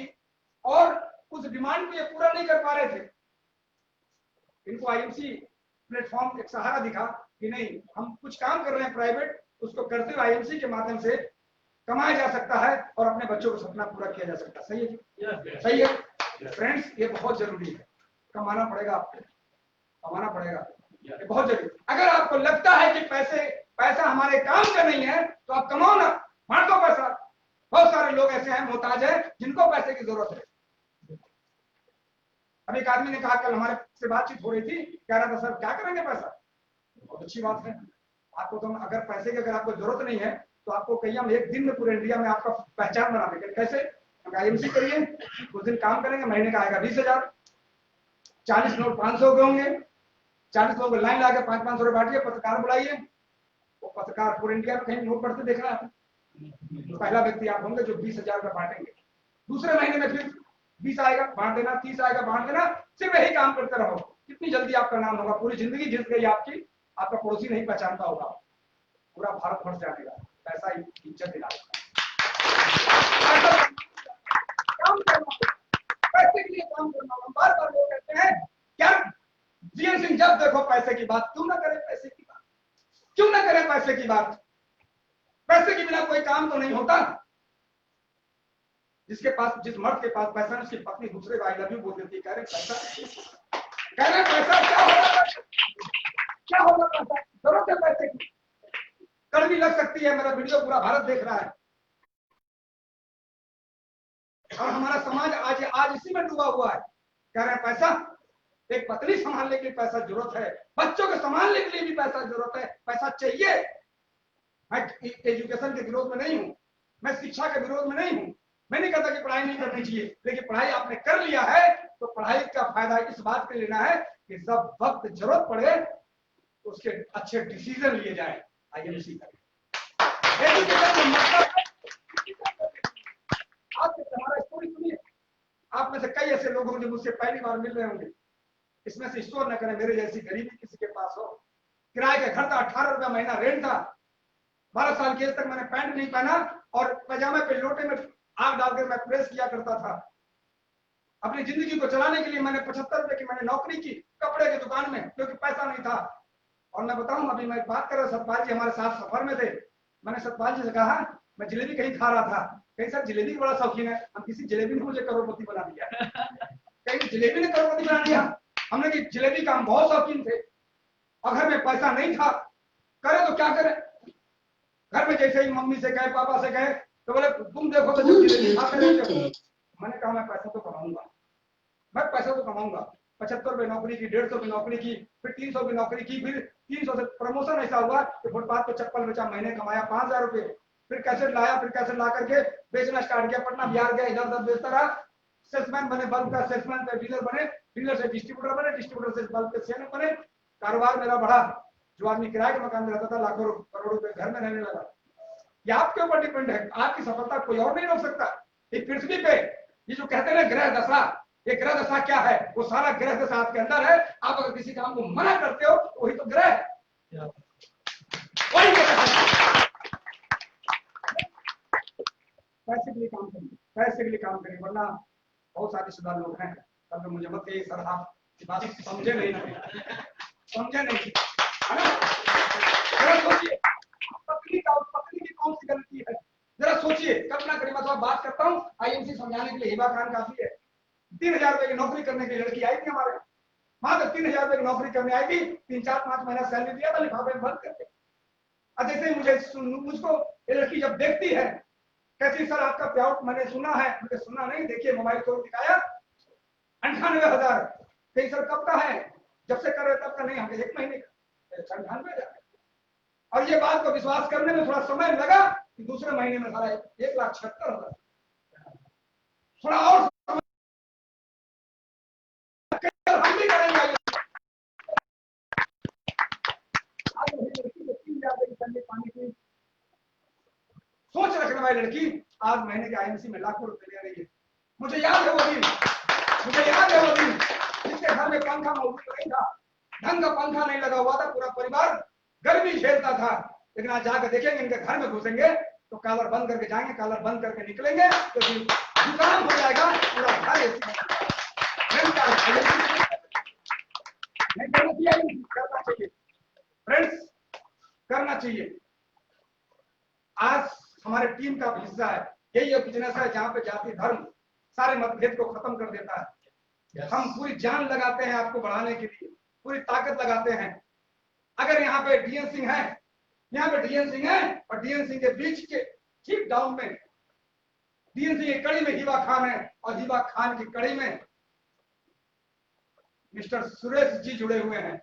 और उस डिमांड को ये पूरा नहीं कर पा रहे थे। इनको आईएमसी प्लेटफॉर्म एक सहारा दिखा कि नहीं, हम कुछ काम कर रहे हैं प्राइवेट, उसको करते हुए आईएमसी के माध्यम से कमाया जा सकता है और अपने बच्चों को सपना पूरा किया जा सकता है। सही है? सही है फ्रेंड्स, ये बहुत जरूरी है। कमाना पड़ेगा आपको, कमाना पड़ेगा, ये बहुत जरूरी। अगर आपको लगता है कि पैसा हमारे काम का नहीं है तो आप कमाओ ना, मार दो पैसा। बहुत सारे लोग ऐसे हैं मोहताज है जिनको पैसे की जरूरत है। अब एक आदमी ने कहा, कल हमारे से बातचीत हो रही थी, कह रहा था सर क्या करेंगे पैसा? बहुत अच्छी बात है। आपको तो अगर पैसे की अगर आपको जरूरत नहीं है तो आपको कहीं हम एक दिन में पूरे इंडिया में आपका पहचान बना देंगे। कैसे? आईएमसी करिए, कुछ दिन काम करेंगे, महीने का आएगा 20,000, 40 नोट 500 के होंगे, 40 लोग लाइन लगा के 500 रुपए बांटिए, पत्रकार बुलाइए, वो पत्रकार पूरे इंडिया में कहीं नोट पढ़ते देखना है। तो पहला व्यक्ति आप होंगे जो 20,000 रुपए बांटेंगे। दूसरे महीने में फिर 20 आएगा बांट देना, 30 आएगा बांट देना, सिर्फ यही काम करते रहो। कितनी जल्दी आपका नाम होगा, पूरी जिंदगी जिस गई आपकी, आपका पड़ोसी नहीं पहचानता होगा, पूरा भारत वर्ष जानेगा। पैसा इज्जत दिलाएगा। काम करना, काम करना होगा। बार बार लोग कहते हैं यार जीएन सिंह जब देखो पैसे की बात, क्यों ना करे पैसे की बात, क्यों ना करे पैसे की बात। पैसे के बिना कोई काम तो नहीं होता। जिसके पास, जिस मर्द के पास पैसा है उसकी पत्नी दूसरे को आई लव यू बोल देती है, कह रहे पैसा क्या होगा, क्या होगा पैसा, जरूरत है पैसे की, कड़वी लग सकती है। मेरा वीडियो पूरा भारत देख रहा है और हमारा समाज आज आज इसी में डूबा हुआ है। कह रहे हैं पैसा, एक पत्नी संभालने के लिए पैसा जरूरत है, बच्चों को संभालने के लिए भी पैसा जरूरत है, पैसा चाहिए। मैं एजुकेशन के विरोध में नहीं हूं, मैं शिक्षा के विरोध में नहीं हूं, मैं नहीं कहता कि पढ़ाई नहीं करनी चाहिए, लेकिन पढ़ाई आपने कर लिया है तो पढ़ाई का फायदा इस बात के लेना है कि जब वक्त जरूरत पड़े तो उसके अच्छे डिसीजन लिए जाए। आईएमसी का एजुकेशन में हमारा स्टोरी सुनिए। आप में से कई ऐसे लोग होंगे मुझसे पहली बार मिल रहे होंगे, इसमें से स्टोर न करें मेरे जैसी गरीबी किसी के पास हो। किराए का घर था, 18 रुपया महीना रेंट था, 12 साल की एज तक मैंने पैंट नहीं पहना और पैजामे पे लोटे में आग डालकर मैं प्रेस किया करता था। अपनी जिंदगी को चलाने के लिए मैंने 75 रुपए की मैंने नौकरी की कपड़े की दुकान में, क्योंकि पैसा नहीं था। और मैं बताऊं, अभी मैं बात कर रहा, सतपाल जी हमारे साथ सफर में थे, मैंने सतपाल जी से कहा मैं जलेबी कहीं खा रहा था, कहीं सर जलेबी का बड़ा शौकीन है, हम किसी जलेबी ने मुझे करोड़पति बना दिया, कहीं जलेबी ने करोड़पति बना दिया। हमने कि जलेबी का हम बहुत शौकीन थे और घर में पैसा नहीं था, करे तो क्या करे। घर में जैसे ही मम्मी से कहे, पापा से कहे तो बोले तुम देखो तो जब जलेबी खाते रहते हो। मैंने कहा मैं पैसा तो कमाऊंगा, मैं पैसा तो कमाऊंगा। 75 रुपए नौकरी की, 150 रुपए नौकरी की, फिर 300 की नौकरी की, फिर 300 से प्रमोशन ऐसा हुआ कि फुटपाथ पे चप्पल बेचा, महीने कमाया 5000 रुपए। फिर कैसेट लाया, फिर कैसेट ला करके बेचना स्टार्ट किया, पटना बिहार गया, इधर उधर बेचता रहा। सेल्समैन बने, बल्ब का सेल्समैन से डीलर बने, डीलर से डिस्ट्रीब्यूटर बने, डिस्ट्रीब्यूटर से बल्ब के सेल बने। कारोबार मेरा बढ़ा। जो आदमी किराए के मकान में रहता था लाखों करोड़ों रुपए घर में रहने लगा। ये आपके ऊपर डिपेंड है, आपकी सफलता कोई और नहीं रोक सकता। इस पृथ्वी पे ये जो कहते हैं ग्रह दशा, ये ग्रह दशा क्या है, वो सारा ग्रह दशा आपके अंदर है। आप अगर किसी काम को मना करते हो तो वही तो ग्रह है, वही पैसे के लिए काम करें, पैसे के लिए काम करें, वरना बहुत सारे रिश्तेदार लोग हैं तब तो मुझे मत कहिए सर आप बात समझे नहीं, समझे नहीं, है ना। जरा सोचिए पत्नी की कौन सी गलती है, जरा सोचिए, कल्पना करिए। मैं तो बात करता हूँ आईएमसी समझाने के लिए हिबा खान काफी है। 3000 रुपए की नौकरी करने की लड़की आई थी हमारे, मात्र 3000 रुपए की नौकरी करने आई थी, 3-4-5 महीना सैलरी दिया था, लिफाफे में बंद करके। जैसे मुझको ये लड़की जब देखती है, कहती सर आपका पेआउट मैंने सुना है, मुझे सुना नहीं, देखिए मोबाइल को दिखाया 98,000। कहीं सर कब का है, जब से कर रहे तब का नहीं, हमने 1 महीने का 98,000। और ये बात को विश्वास करने में थोड़ा समय लगा कि दूसरे महीने में सारा 1,76,000। थोड़ा और हम भी करेंगे। पानी की सोच रखने वाली लड़की आज महीने के आईएमसी में लाखों रुपए ले रही है। मुझे याद है वो दिन, जिसके घर में पंखा मौजूद नहीं था, ढंग का पंखा नहीं लगा हुआ था, पूरा परिवार गर्मी झेलता था। लेकिन आज जाकर देखेंगे इनके घर में घुसेंगे तो कॉलर बंद करके जाएंगे, कॉलर बंद करके निकलेंगे तो जुकाम हो जाएगा, पूरा घर करना चाहिए फ्रेंड्स, करना चाहिए। आज हमारे टीम का हिस्सा है, यही एक बिजनेस है जहां पे जाति धर्म सारे मतभेद को खत्म कर देता है। हम पूरी जान लगाते हैं आपको बढ़ाने के लिए, पूरी ताकत लगाते हैं। अगर यहाँ पे डीएन सिंह है, यहाँ पे डीएन सिंह है और डीएन सिंह के बीच के ठीक डाउन में डीएन सिंह की कड़ी में हिबा खान है और हिबा खान की कड़ी में मिस्टर सुरेश जी जुड़े हुए हैं।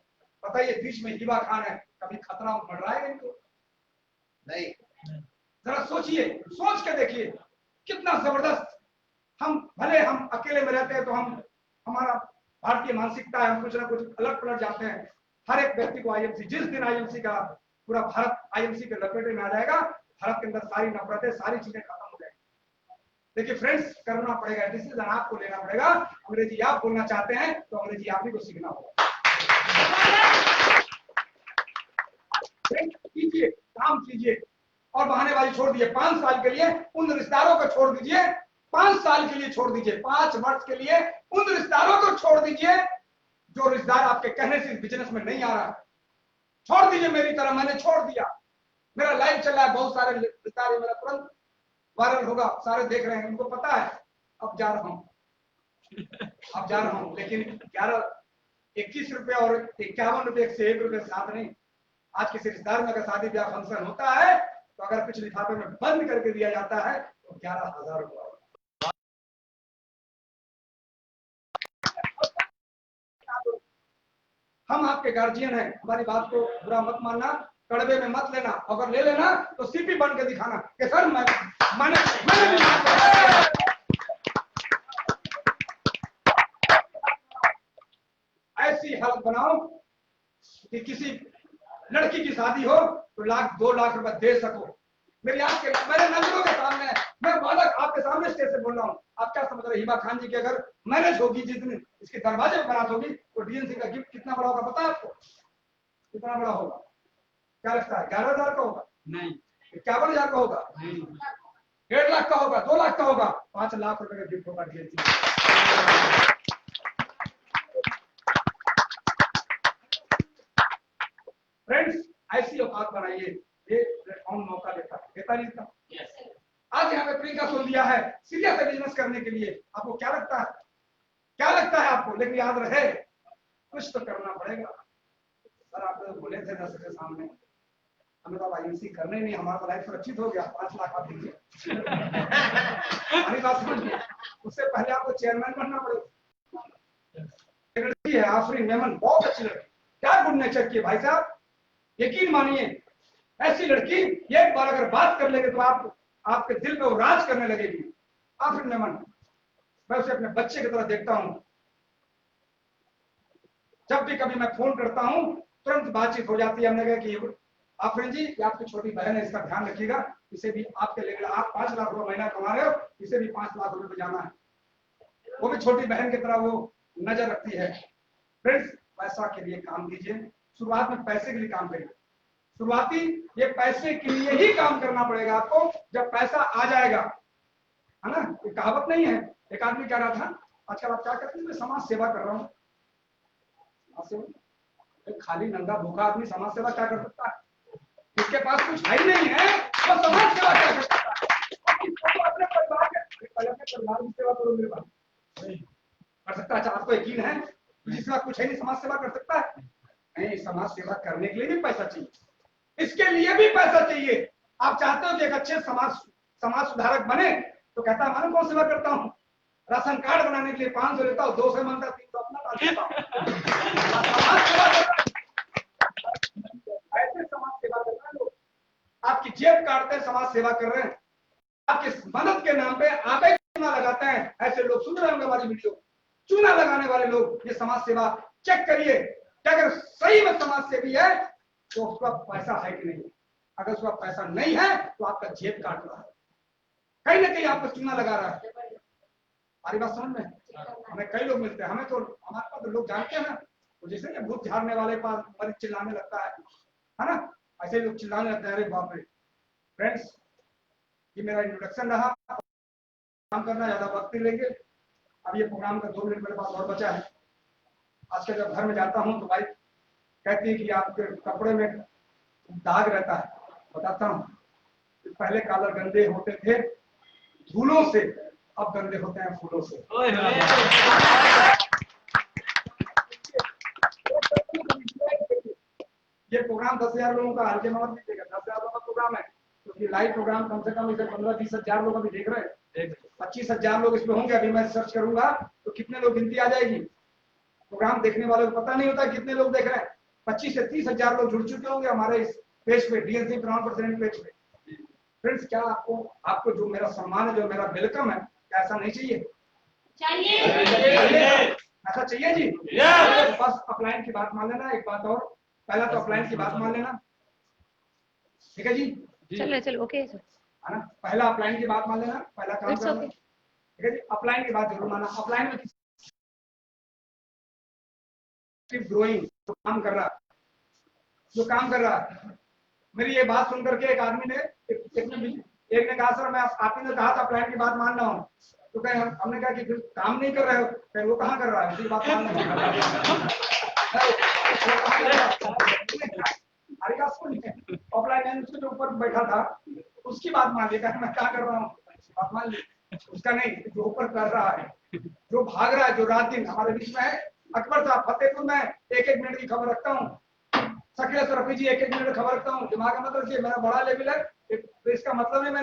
बताइए बीच में हिबा खान है, कभी खतरा बढ़ रहा है इनको? नहीं। जरा सोचिए, सोच के देखिए कितना जबरदस्त। हम भले हम अकेले में रहते हैं तो हम हमारा भारतीय मानसिकता है, हम कुछ ना कुछ अलग पलट जाते हैं। हर एक व्यक्ति को आईएमसी, जिस दिन आईएमसी का पूरा भारत आईएमसी के लपेटे में आ जाएगा, भारत के अंदर सारी नफरतें सारी चीजें खत्म हो जाएंगी। देखिए फ्रेंड्स, करना पड़ेगा, डिसीजन आपको लेना पड़ेगा। अंग्रेजी आप बोलना चाहते हैं तो अंग्रेजी आप ही को सीखना होगा। कीजिए, काम कीजिए और बहानेबाजी छोड़ दीजिए। 5 साल के लिए उन रिश्तेदारों को छोड़ दीजिए 5 साल के लिए छोड़ दीजिए, 5 वर्ष के लिए उन रिश्तेदारों को छोड़ दीजिए जो रिश्तेदार आपके कहने से इस बिजनेस में नहीं आ रहा। छोड़ दीजिए मेरी तरह, मैंने छोड़ दिया, मेरा लाइव चल रहा है, बहुत सारे रिश्तेदार मेरा तुरंत वायरल होगा, सारे देख रहे हैं, उनको पता है। अब जा रहा हूं, लेकिन 21 रुपए और 51 रुपए से 1 रुपए साथ नहीं। आज किसी रिश्तेदार में अगर शादी ब्याह फंक्शन होता है तो अगर कुछ लिफाफे में बंद करके दिया जाता है तो 11,000 रुपए। हम आपके गार्जियन हैं, हमारी बात को बुरा मत मानना, कड़वे में मत लेना, अगर ले लेना तो सीपी बन के दिखाना कि सर मैंने ऐसी हालत बनाओ कि किसी लड़की की शादी हो तो 1-2 लाख रुपए दे सको। मेरे नजरों के सामने, मैं बालक आपके सामने स्टेज से बोल रहा हूँ। आप क्या समझ रहे, हिबा खान जी की अगर मैरिज होगी, जिस दिन इसके दरवाजे पर बारात होगी, तो डीएनसी का गिफ्ट कितना बड़ा होगा पता है आपको? कितना बड़ा होगा? क्या लगता है? 11,000 का होगा? नहीं। 51,000 का होगा? नहीं। 1.5 लाख का होगा? 2 लाख का होगा? 5 लाख रुपए का गिफ्ट होगा डीएनसी। फ्रेंड्स, ऐसी औकात बनाइए, ये प्लेटफॉर्म मौका देता नहीं था। आज यहाँ पे प्रियंका सोल दिया है सीरियस बिजनेस करने के लिए। आपको क्या लगता है आपको? लेकिन याद रहे, कुछ तो करना पड़ेगा। सर आप तो बोले थे दर्शक के सामने, हमें तो आईएनसी करने नहीं, हमारा तो लाइफ सुरक्षित हो गया, 5 लाख आप दीजिए। हमारी बात समझिए, उससे पहले आपको चेयरमैन बनना पड़ेगा। लड़की है आफरीन मेमन, बहुत अच्छी लड़की, क्या गुड नेचर की भाई साहब, यकीन मानिए ऐसी लड़की एक बार अगर बात कर लेंगे तो आपके दिल पे वो राज करने लगेगी। आफरीन मेमन, मैं उसे अपने बच्चे की तरह देखता हूं। जब भी कभी मैं फोन करता हूं तुरंत बातचीत हो जाती है। हमने कहा कि आफरीन जी, ये आपकी छोटी बहन है, इसका ध्यान रखिएगा, इसे भी आपके लेकर, आप 5 लाख रुपए महीना कमा रहे हो, इसे भी 5 लाख रुपए पे जाना है। वो भी छोटी बहन की तरह वो नजर रखती है। फ्रेंड्स, पैसा के लिए काम कीजिए, शुरुआत में पैसे के लिए काम करिए। शुरुआती ये पैसे के लिए ही काम करना पड़ेगा आपको, जब पैसा आ जाएगा, है ना? ये कहावत नहीं है। एक आदमी कह रहा था, आजकल आप क्या करते हैं? मैं समाज सेवा कर रहा हूँ। एक खाली नंगा भूखा आदमी समाज सेवा क्या कर सकता है? इसके पास कुछ है ही नहीं है, वो समाज सेवा क्या कर सकता है? अपने परिवार की सेवा करो मेरे पास कर सकता है। अच्छा, आपको यकीन है जिसका कुछ है नहीं समाज सेवा कर सकता है? नहीं, समाज सेवा करने के लिए भी पैसा चाहिए, इसके लिए भी पैसा चाहिए। आप चाहते हो कि एक अच्छे समाज सुधारक बने, तो कहता है मानो कौन सेवा करता हूँ, राशन कार्ड बनाने के लिए 500 लेता हूँ, 200 मांगता, 300 अपना डाल देता हूँ। ऐसे समाज सेवा कर रहे हैं लोग, आपकी जेब काटते हैं, समाज सेवा कर रहे हैं, आपकी मदद के नाम पे आप चूना लगाते हैं। ऐसे लोग सुन रहे होंगे हमारी वीडियो, चूना लगाने वाले लोग, ये समाज सेवा चेक करिए कि अगर सही में समाज सेवी है तो उसका पैसा है कि नहीं। अगर उसका पैसा नहीं है तो आपका जेब काट रहा है, कहीं ना कहीं आपको चूना लगा रहा है। हमारी बात समझ में? हमें कई लोग मिलते हैं, हमें तो हमारे पास तो लोग जानते हैं ना, तो जैसे कि भूत झाड़ने वाले पास मरीज चिल्लाने लगता है ना, ऐसे लोग चिल्लाने लगते हैं, अरे बाप रे। फ्रेंड्स, ये मेरा इंट्रोडक्शन रहा, काम करना ज्यादा वक्त नहीं लेंगे। अब ये प्रोग्राम का 2 मिनट मेरे पास और बचा है। आजकल जब घर में जाता हूँ तो भाई कहती है कि आपके कपड़े में दाग रहता है। बताता हूँ, पहले कॉलर गंदे होते थे धूलों से, अब गंदे होते हैं फूलों से। ये प्रोग्राम 10,000 लोगों का हल्के में मत लीजिएगा, 10,000 लोगों का प्रोग्राम है, क्योंकि लाइव प्रोग्राम कम से कम इसे 15-20 हजार लोग अभी देख रहे हैं, 25 हजार लोग इसमें होंगे। अभी मैं सर्च करूंगा तो कितने लोग गिनती आ जाएगी। प्रोग्राम देखने वालों को पता नहीं होता कितने लोग देख रहे हैं। 25 से 30 हजार लोग जुड़ चुके होंगे हमारे इस पेज पे, डीएनसी प्रमाण पेज पे। फ्रेंड्स, क्या आपको जो मेरा सम्मान है, जो मेरा वेलकम है, क्या ऐसा नहीं चाहिए? ऐसा चाहिए जी। तो बस अपलाइन की बात मान लेना। एक बात और, पहला तो अपलाइन की बात मान लेना, ठीक है जी? चलो ओके सर, है ना? पहला अपलाइन की बात मान लेना, पहला काम करना, ठीक है जी? अपलाइन की बात जरूर मानना। अपलाइन में ग्रोइंग जो काम कर रहा है, मेरी ये बात सुनकर के एक आदमी ने एक ने कहा, सर मैं आप ही ने कहा था अपलाइन की बात मान रहा हूँ, तो कहे हमने कहा कि फिर काम नहीं कर रहे हो, कहे वो कहाँ कर रहा है, उसी बात मान ऑफलाइन उसके जो ऊपर बैठा था उसकी बात मान ली, मैं क्या कर रहा हूँ बात मान ली, उसका नहीं, जो ऊपर कर रहा है, जो भाग रहा है, जो रात दिन हमारे बीच में है। अकबर साहब फतेहपुर में 1-1 मिनट की खबर रखता हूँ, शकील रफी जी 1-1 मिनट खबर रखता हूँ। दिमाग का मतलब ये मेरा बड़ा लेवल है, तो इसका मतलब है मैं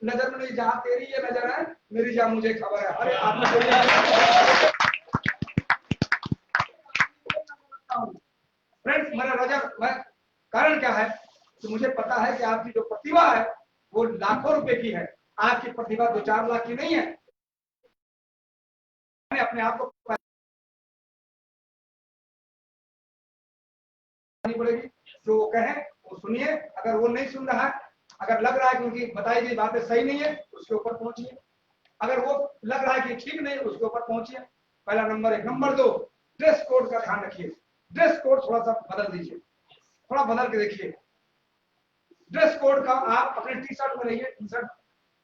नजर में नहीं, जहाँ तेरी ये नजर है मेरी जहाँ मुझे खबर है। अरे आप फ्रेंड्स, मेरा नजर मैं कारण क्या है कि मुझे पता है कि आपकी जो प्रतिभा है वो लाखों रुपए की है, आपकी प्रतिभा 2-4 लाख की नहीं है। अपने आप को पड़ेगी, जो वो कहे वो सुनिए, अगर वो नहीं सुन रहा है, अगर लग रहा है कि उनकी बताई गई बातें सही नहीं है उसके ऊपर पहुंचिए, अगर वो लग रहा है कि ठीक नहीं उसके ऊपर पहुंचिए। पहला नंबर 1। नंबर 2, ड्रेस कोड का ध्यान रखिए, ड्रेस कोड थोड़ा सा बदल दीजिए, थोड़ा बदल के देखिए ड्रेस कोड का। आप अपने टी शर्ट में रहिए, टी शर्ट,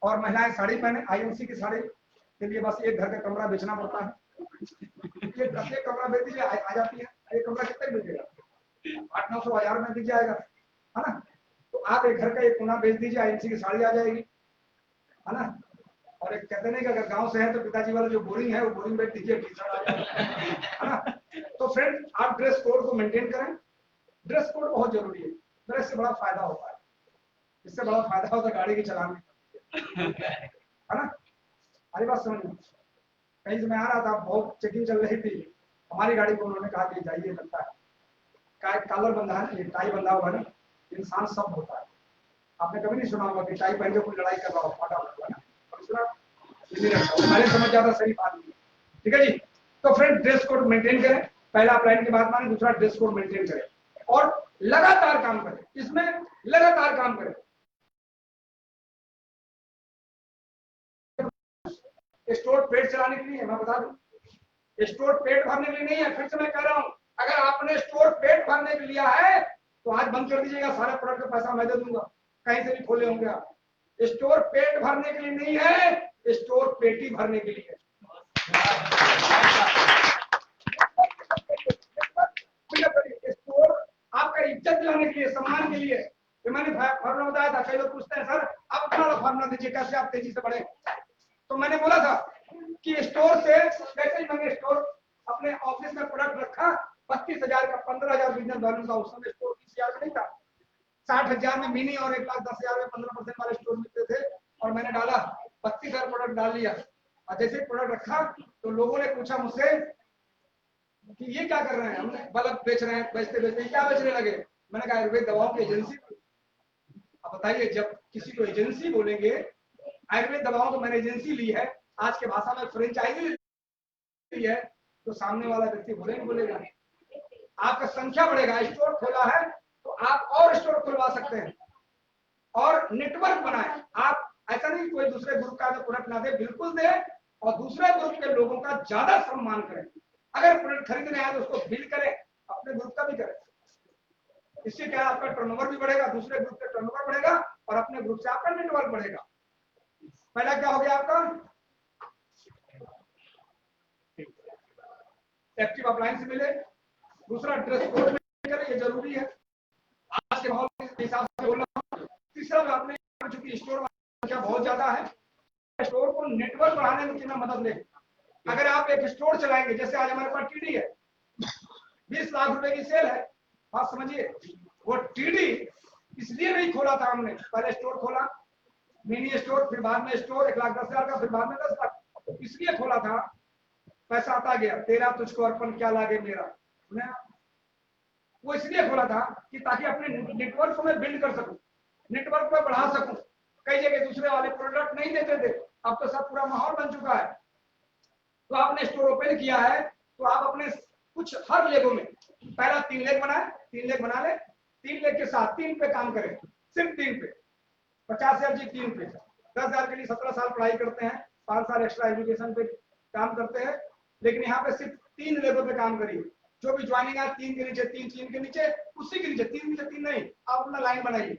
और महिलाएं साड़ी पहने। आईएमसी की साड़ी के लिए बस एक घर का कमरा बेचना पड़ता है, ये कमरा बेच दीजिए आ जाती है। एक कमरा कितने बेचेगा, 800-900 हजार में बिक जाएगा, है ना। तो आप एक घर का एक कोना बेच दीजिए, आईएमसी की साड़ी आ जाएगी, है ना। और एक कहते नहीं कि अगर गांव से है तो पिताजी वाला जो बोरिंग है वो बोरिंग बेच दीजिए, टी शर्ट आ जाएगा, है ना। तो फ्रेंड, आप ड्रेस कोड को मेंटेन करें, ड्रेस कोड बहुत जरूरी है। ड्रेस से बड़ा फायदा होता है, इससे बड़ा फायदा होता है गाड़ी की चलाने में, है ना। हमारी बात समझ में, कहीं से मैं आ रहा था, बहुत चेकिंग चल रही थी, हमारी गाड़ी को उन्होंने कहा कि जाइए, लगता है कॉलर बंधा है, ये टाई बंधा हुआ है, इंसान सब होता है। आपने कभी नहीं सुना होगा कि टाई पहन के कोई लड़ाई कर रहा हो, फाटा हुआ है, समझ ज्यादा सही बात नहीं, ठीक है जी। तो फ्रेंड, ड्रेस कोड मेंटेन करें, पहला अप्लाइन की बात माने, दूसरा ड्रेस कोड मेंटेन करें और लगातार काम करें, इसमें लगातार काम करें। स्टोर पेट चलाने के लिए मैं बता दूं, स्टोर पेट भरने के लिए नहीं है। फिर से मैं कह रहा हूं, अगर आपने स्टोर पेट भरने के लिया है तो आज बंद कर दीजिएगा, सारे प्रोडक्ट का पैसा मैं दे दूंगा, कहीं से भी खोले होंगे आप। स्टोर पेट भरने के लिए नहीं है, स्टोर पेटी भरने के लिए। स्टोर आपका इज्जत दिलाने के लिए, सम्मान के लिए। ये मैंने फॉर्मूला बताया था, कई लोग पूछते हैं सर आप अपना फॉर्मूला दीजिए कैसे आप तेजी से बढ़े। तो मैंने बोला था कि स्टोर से वैसे ही मैंने स्टोर अपने ऑफिस में प्रोडक्ट रखा, 32,000 का 15,000 बिजनेस वैल्यू का, उस समय स्टोर 20,000 में नहीं था, 60,000 में मिनी और 1,10,000 में 15% वाले स्टोर मिलते थे। और मैंने डाला 32,000 प्रोडक्ट डाल लिया, और जैसे प्रोडक्ट रखा तो लोगों ने पूछा मुझसे कि ये क्या कर रहे हैं, हमने बल्ब बेच रहे हैं, बेचते बेचते क्या बेचने लगे। मैंने कहा आयुर्वेद दवाओं की एजेंसी। अब बताइए, जब किसी को एजेंसी बोलेंगे, आयुर्वेद दवाओं को मैंने एजेंसी ली है, आज के भाषा में फ्रेंचाइजी ली है, तो सामने वाला व्यक्ति बोलेगा, आपका संख्या बढ़ेगा। स्टोर खोला है तो आप और स्टोर खुलवा सकते हैं और नेटवर्क बनाए। आप ऐसा नहीं कोई दूसरे ग्रुप का प्रोडक्ट ना दे, बिल्कुल दे, और दूसरे ग्रुप के लोगों का ज्यादा सम्मान करें। अगर प्रोडक्ट खरीदने आए तो उसको बिल करें, अपने ग्रुप का भी करें। इससे क्या, आपका टर्नओवर भी बढ़ेगा, दूसरे ग्रुप का टर्नओवर बढ़ेगा और अपने ग्रुप से आपका नेटवर्क बढ़ेगा। पहला क्या हो गया आपका, एक्टिव अपलायंस से मिले, दूसरा ड्रेस कोड में करें, ये जरूरी है आज के माहौल के हिसाब से बोल रहा हूं। तीसरा, आपने चूंकि स्टोर संख्या बहुत ज्यादा है, स्टोर को नेटवर्क बढ़ाने में कितना मदद ले। अगर आप एक स्टोर चलाएंगे, जैसे आज हमारे पास टीडी है, 20 लाख रुपए की सेल है, बात समझिए। वो टीडी इसलिए नहीं खोला था हमने, पहले स्टोर खोला मिनी स्टोर, फिर बाद में स्टोर 1,10,000 का, फिर बाद में 10 लाख, इसलिए खोला था पैसा आता गया, तेरा तुझको अर्पण क्या लागे मेरा, वो इसलिए खोला था कि ताकि अपने नेटवर्क को मैं बिल्ड कर सकूं, नेटवर्क को बढ़ा सकूं। कई जगह दूसरे वाले प्रोडक्ट नहीं देते थे, अब तो सब पूरा माहौल बन चुका है। तो आपने स्टोर ओपन किया है तो आप अपने कुछ हर लेगो में पहला 3 लेग बनाए, 3 लेग बना ले, 3 लेग के साथ 3 पे काम करें, सिर्फ 3 पे, 50,000 जी 3 पे, 10,000 के लिए 17 साल पढ़ाई करते हैं, 5 साल एक्स्ट्रा एजुकेशन पे काम करते हैं, लेकिन यहाँ पे सिर्फ 3 लेगो पे काम करिए। जो भी ज्वाइनिंग है 3 के नीचे 3, 3 के नीचे, उसी के नीचे 3 नीचे 3 नहीं, आप अपना लाइन बनाइए।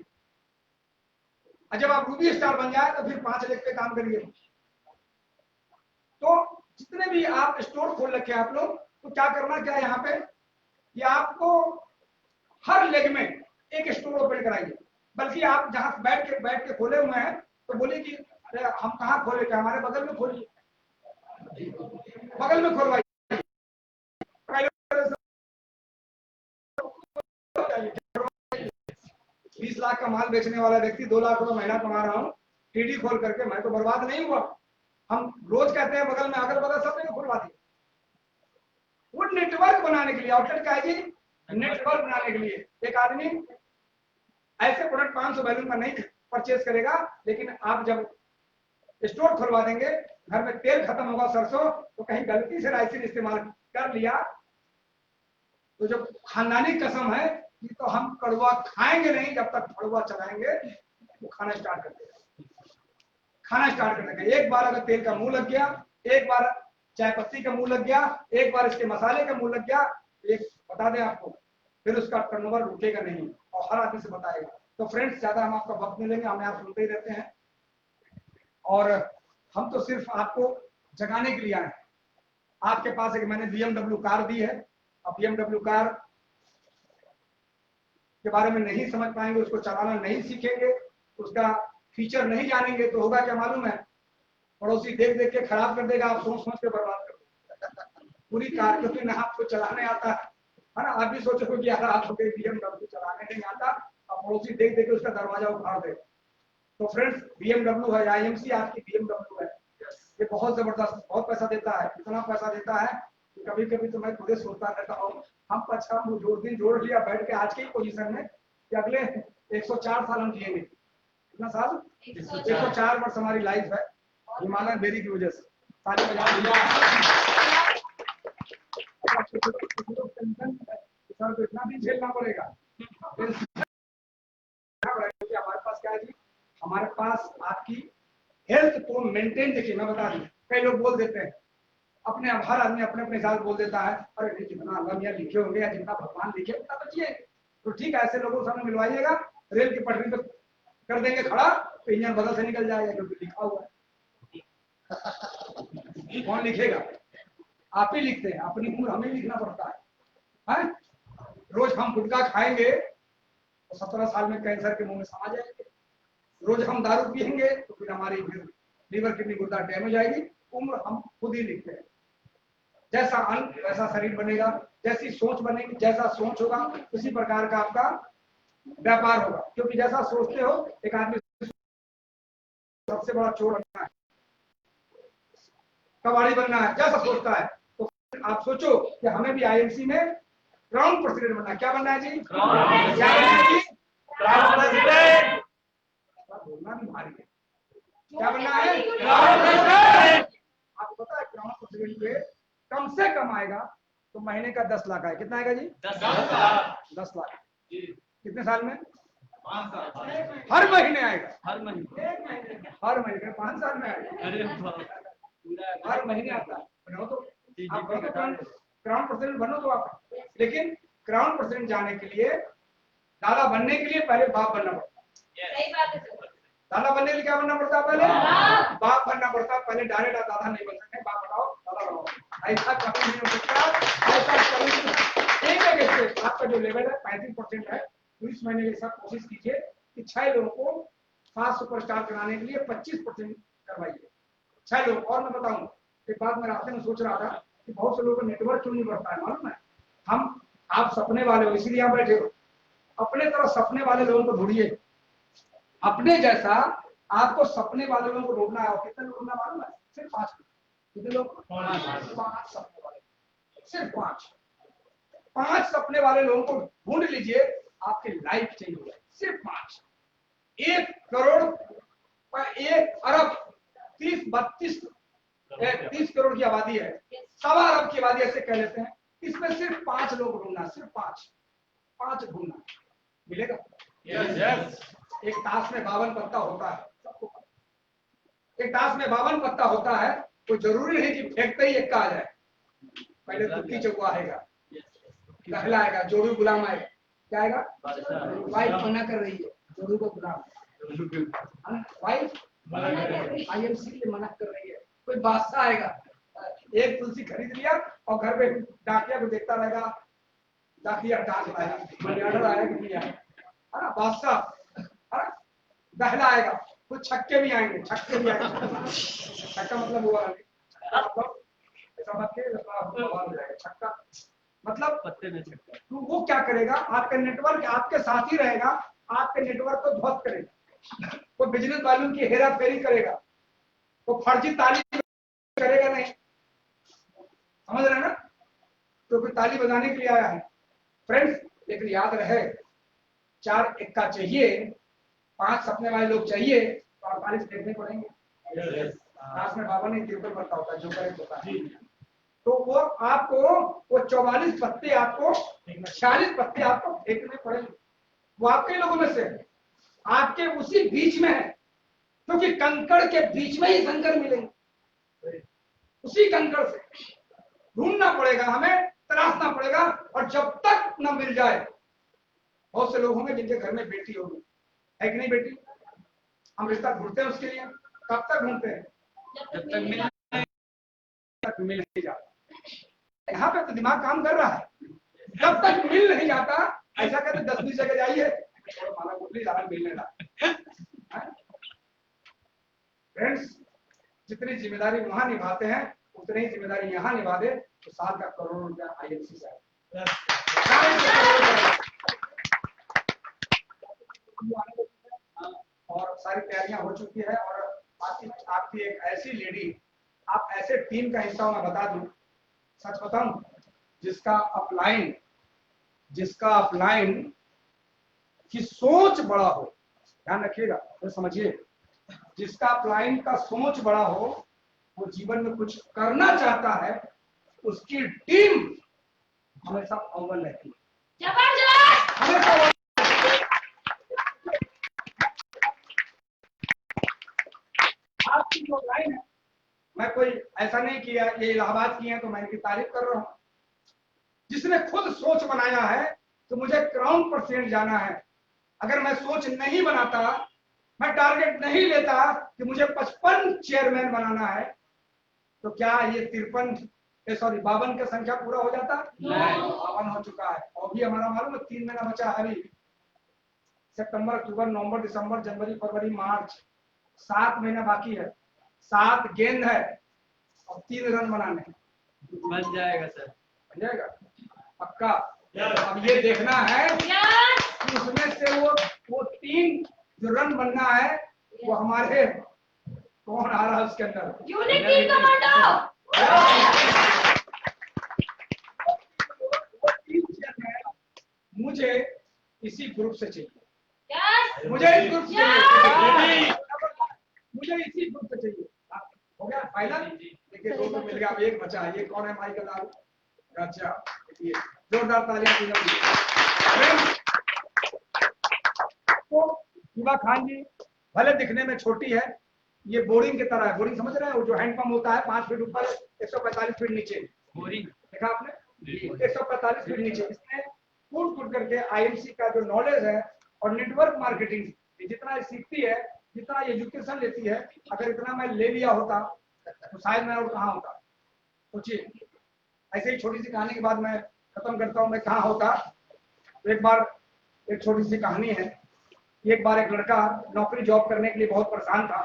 जब आप रूबी स्टार बन जाए तो फिर 5 लेग पे काम करिए। जितने भी आप स्टोर खोल रखे हैं आप लोग, तो क्या करना क्या है यहाँ पे, कि आपको हर लेग में एक स्टोर ओपन कराइए। बल्कि आप जहां बैठ के खोले हुए हैं तो बोलिए कि अरे हम कहाँ खोले, क्या हमारे बगल में खोलिए, बगल में खोलवाइए। 20 लाख का माल बेचने वाला व्यक्ति 2 लाख रुपए महीना कमा रहा हूँ टीडी खोल करके, मैं तो बर्बाद नहीं हुआ। हम रोज कहते हैं बगल में अगल बगल सब जगह खुलवा दिए। वो नेटवर्क बनाने के लिए, आउटलेट का है जी, नेटवर्क बनाने के लिए। एक आदमी ऐसे प्रोडक्ट 500 वैल्यू का नहीं परचेज करेगा, लेकिन आप जब स्टोर खुलवा देंगे, घर में तेल खत्म होगा सरसों, तो कहीं गलती से राइसिन इस्तेमाल कर लिया तो जो खानदानी कसम है कि तो हम कड़वा खाएंगे नहीं जब तक कड़वा चलाएंगे, वो खाना स्टार्ट कर देगा, खाना स्टार्ट कर देगा। एक बार अगर तेल का मुंह लग गया, एक बार चाय पत्ती का मुंह लग गया, एक बार इसके मसाले का मुंह लग गया, एक बता दें आपको, फिर उसका टर्नओवर रुकेगा नहीं और हर आदमी से बताएगा। तो फ्रेंड्स, ज्यादा हम आपका वक्त नहीं लेंगे, हमें आप सुनते ही रहते हैं और हम तो सिर्फ आपको जगाने के लिए आए हैं। आपके पास एक मैंने BMW कार दी है, अब BMW कार के बारे में नहीं समझ पाएंगे, उसको चलाना नहीं सीखेंगे, उसका फीचर नहीं जानेंगे तो होगा क्या मालूम है, पड़ोसी देख देख के खराब कर देगा, आप सोच समझ के बर्बाद कर देगा पूरी कार, क्योंकि ना आपको चलाने आता है ना। आप भी सोचोगे कि यार आपको BMW चलाने नहीं आता, अब पड़ोसी देख देख के उसका दरवाजा उखाड़ दे। तो फ्रेंड्स, BMW है, IMC आपकी BMW है, ये बहुत जबरदस्त, बहुत पैसा देता है। इतना पैसा देता है कि कभी कभी तो मैं खुद सोचता रहता हूँ, हम अच्छा जोड़ लिया बैठ के आज की पोजीशन में कि अगले 104 साल हम जिएंगे। कितना साल? 104 वर्ष हमारी लाइफ है, हिमालय बेरी की वजह से। ताली बजा तो इतना भी झेलना पड़ेगा। हमारे पास क्या है जी, हमारे पास आपकी हेल्थ को मेंटेन, देखिए मैं बता दूं, कई लोग बोल देते हैं अपने, हर आदमी अपने अपने हिसाब बोल देता है, अरे जितना अल्लाह मियां लिखे होंगे या जितना भगवान लिखे उतना बचिए। तो ठीक है, ऐसे लोगों के सामने मिलवाइएगा, रेल की पटरी पे कर देंगे खड़ा तो इंजन बदल से निकल जाएगा, क्योंकि लिखा हुआ है। कौन लिखेगा? आप ही लिखते हैं, अपनी उम्र हमें लिखना पड़ता है। रोज हम गुटखा खाएंगे तो 17 साल में कैंसर के मुंह में समा जाएंगे। रोज हम दारू पिएंगे तो फिर हमारी लीवर किडनी गुर्दा डैमेज आएगी। उम्र हम खुद ही लिखते हैं। जैसा अन्न वैसा शरीर बनेगा, जैसी सोच बनेगी, जैसा सोच होगा उसी प्रकार का आपका व्यापार होगा। क्योंकि जैसा सोचते हो, एक आदमी सबसे बड़ा चोर बनना है, कबाड़ी बनना है, जैसा सोचता है। तो आप सोचो कि हमें भी IMC में क्राउन प्रेसिडेंट बनना है। क्या बनना है जी? क्या बनना है जी? Crown president. बोलना भी भारी है। क्या बनना है? Crown president. आपको पता है क्राउन प्रेसिडेंट पे कम से कम आएगा तो महीने का 10 लाख आएगा। कितना आएगा जी? 10 लाख। 10 लाख कितने साल में? 5 साल। हर महीने आएगा। हर महीने 5 साल में आएगा। हर महीने आता है। बनो तो आप क्राउन प्रेसिडेंट बनो तो आप, लेकिन क्राउन प्रेसिडेंट जाने के लिए, दादा बनने के लिए पहले बाप बनना पड़ता है। सही बात है। दादा बनने के लिए क्या बनना पड़ता है? पहले बाप बनना पड़ता है। पहले डायरेक्ट दादा नहीं बन सकते, बाप बनाओ दादा बनाओ, ऐसा कभी नहीं हो सकता। ऐसा कभी एक स्टेप आपका जो लेवल है 35% है, तो इस महीने के साथ कोशिश कीजिए कि 6 लोगों को 5 सुपरस्टार कराने के लिए 25% करवाइए। 6 लोग। और मैं बताऊं एक बात, मैं रास्ते में सोच रहा था कि बहुत से लोगों का नेटवर्क क्यों नहीं बढ़ता है मालूम है? आप सपने वाले हो इसीलिए आप बैठे हो। अपने तरह सपने वाले लोगों को ढूंढिए, अपने जैसा आपको सपने वाले लोगों को ढूंढना है। और कितने लोग ढूंढना मालूम है? सिर्फ 5। कितने लोग? 5 सपने वाले, सिर्फ 5 सपने वाले लोगों को ढूंढ लीजिए, आपकी लाइफ चेंज हो जाए। सिर्फ 5। 1 करोड़ 1 अरब 30 करोड़ की आबादी है, 1.25 अरब की आबादी ऐसे कह लेते हैं। इसमें सिर्फ 5 लोग ढूंढना, सिर्फ 5 ढूंढना। मिलेगा? यस। एक ताश में 52 पत्ता होता है, सबको एक ताश में 52 पत्ता होता है। कोई जरूरी नहीं कि फेंकते ही 1 का आ जाए। पहले तुक्की चौका आएगा, पहला आएगा जोड़ू गुलाम आएगा। क्या आएगा? वाइफ मना कर रही है, जोड़ू को गुलाम। वाइफ IMC के मना कर रही है। कोई बादशाह आएगा, एक तुलसी खरीद लिया और घर पे डाकिया को देखता रहेगा, डाकिया डाक लाएगा, मनी ऑर्डर आया कि नहीं आया, है ना, बादशाह, है ना, दहला आएगा, कुछ छक्के भी आएंगे, छक्के भी आएंगे। छक्का मतलब हुआ नहीं, मतलब ऐसा मत के बवाल हो जाएगा। छक्का मतलब पत्ते में छक्का। तो वो क्या करेगा, आपका नेटवर्क आपके साथ ही रहेगा, आपके नेटवर्क को ध्वस्त करेगा, वो बिजनेस वालों की हेरा फेरी करेगा, वो फर्जी ताली करेगा नहीं, समझ रहे हैं ना, तो कोई ताली बजाने के लिए आया है फ्रेंड्स। लेकिन याद रहे 4 इक्का चाहिए, 5 सपने वाले लोग चाहिए तो 48 देखने पड़ेंगे। लास्ट में बाबा ने तिरपन पत्ता होता है, जो करेक्ट होता है, तो वो आपको वो 44 पत्ते आपको 46 पत्ते आपको फेंकने पड़ेंगे। वो आपके लोगों में से आपके उसी बीच में है, क्योंकि कंकड़ के बीच में ही कंकड़ मिलेंगे, उसी कंकड़ से ढूंढना पड़ेगा, हमें तराशना पड़ेगा, और जब तक न मिल जाए, बहुत से लोग होंगे जिनके घर में बेटी होगी, है कि नहीं बेटी, हम रिश्ता ढूंढते हैं उसके लिए, कब तक ढूंढते हैं, जब तक मिल नहीं जाता। यहाँ पे तो दिमाग काम कर रहा है, जब तक मिल नहीं जाता, ऐसा कहते 10-20 जगह जाइए माना गुटली ज्यादा मिलने लगा। फ्रेंड्स, जितनी जिम्मेदारी वहां निभाते हैं उतनी ही जिम्मेदारी यहाँ निभा दे तो साल का करोड़ों रुपया IMC से और सारी तैयारियां हो चुकी है। और आपकी एक ऐसी लेडी, आप ऐसे टीम का हिस्सा, मैं बता दूं, सच बताऊं, जिसका अपलाइन की सोच बड़ा हो, ध्यान रखिएगा तो समझिए, जिसका अपलाइन का सोच बड़ा हो, वो जीवन में कुछ करना चाहता है, उसकी टीम हमेशा अव्वल रहती है, जबरदस्त। हमेशा। आपकी जो लाइन है, मैं कोई ऐसा नहीं किया ये इलाहाबाद की है तो मैं इनकी तारीफ कर रहा हूं, जिसने खुद सोच बनाया है तो मुझे क्राउन % जाना है। अगर मैं सोच नहीं बनाता, मैं टारगेट नहीं लेता कि मुझे 55 चेयरमैन बनाना है, तो क्या ये 52 का संख्या पूरा हो जाता? नहीं, 52 हो चुका है। और भी हमारा मालूम है 3 महीना बचा है अभी, सितंबर, अक्टूबर, नवंबर, दिसंबर, जनवरी, फरवरी, मार्च, 7 महीना बाकी है। 7 गेंद है और 3 रन बनाने हैं। बन जाएगा सर, बन जाएगा पक्का। अब ये देखना है कि उसमें से वो 3 जो रन बनना है वो हमारे कौन आ रहा है उसके अंदर, यूनिक टीम कमांडो। मुझे इसी ग्रुप से चाहिए, यस, मुझे इस ग्रुप से चाहिए, मुझे इसी ग्रुप से चाहिए। हो गया फाइनल। देखिए 2 तो मिल गया, अब 1 बचा है। ये कौन है माइकल लाल? अच्छा, देखिए जोरदार तालियां दीजिए। तो हिबा खान जी भले दिखने में छोटी है, ये बोरिंग की तरह है। बोरिंग समझ रहे हैं, वो जो हैंडपंप होता है 5 फीट ऊपर 145 फीट नीचे, बोरिंग देखा आपने, 145 फीट नीचे। इसमें कूट करके IMC का जो नॉलेज है और नेटवर्क मार्केटिंग जितना सीखती है, जितना एजुकेशन लेती है, अगर इतना मैं ले लिया होता तो शायद मैं और कहाँ होता। सोचिए, ऐसे ही छोटी सी कहानी के बाद मैं खत्म करता हूँ, मैं कहाँ होता। एक बार एक छोटी सी कहानी है। एक बार एक लड़का नौकरी जॉब करने के लिए बहुत परेशान था।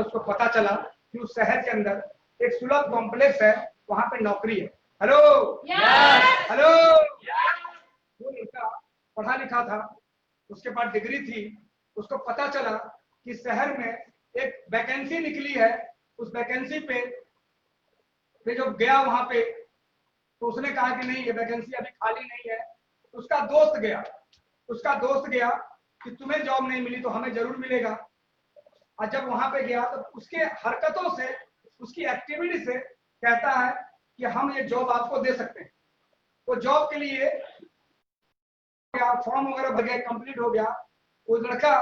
उसको पता चला कि उस शहर के अंदर एक सुलभ कॉम्प्लेक्स है, वहां पे नौकरी है। हेलो हेलो, वो लड़का पढ़ा लिखा था, उसके पास डिग्री थी। उसको पता चला कि शहर में एक वैकेंसी निकली है। उस वैकेंसी पे जब गया वहां पे, तो उसने कहा कि नहीं, ये वैकेंसी अभी खाली नहीं है। उसका दोस्त गया कि तुम्हें जॉब नहीं मिली तो हमें जरूर मिलेगा। और जब वहां पे गया तो उसके हरकतों से, उसकी एक्टिविटी से कहता है कि हम ये जॉब आपको दे सकते हैं। तो जॉब के लिए फॉर्म वगैरह भर गया, कंप्लीट हो गया। वो लड़का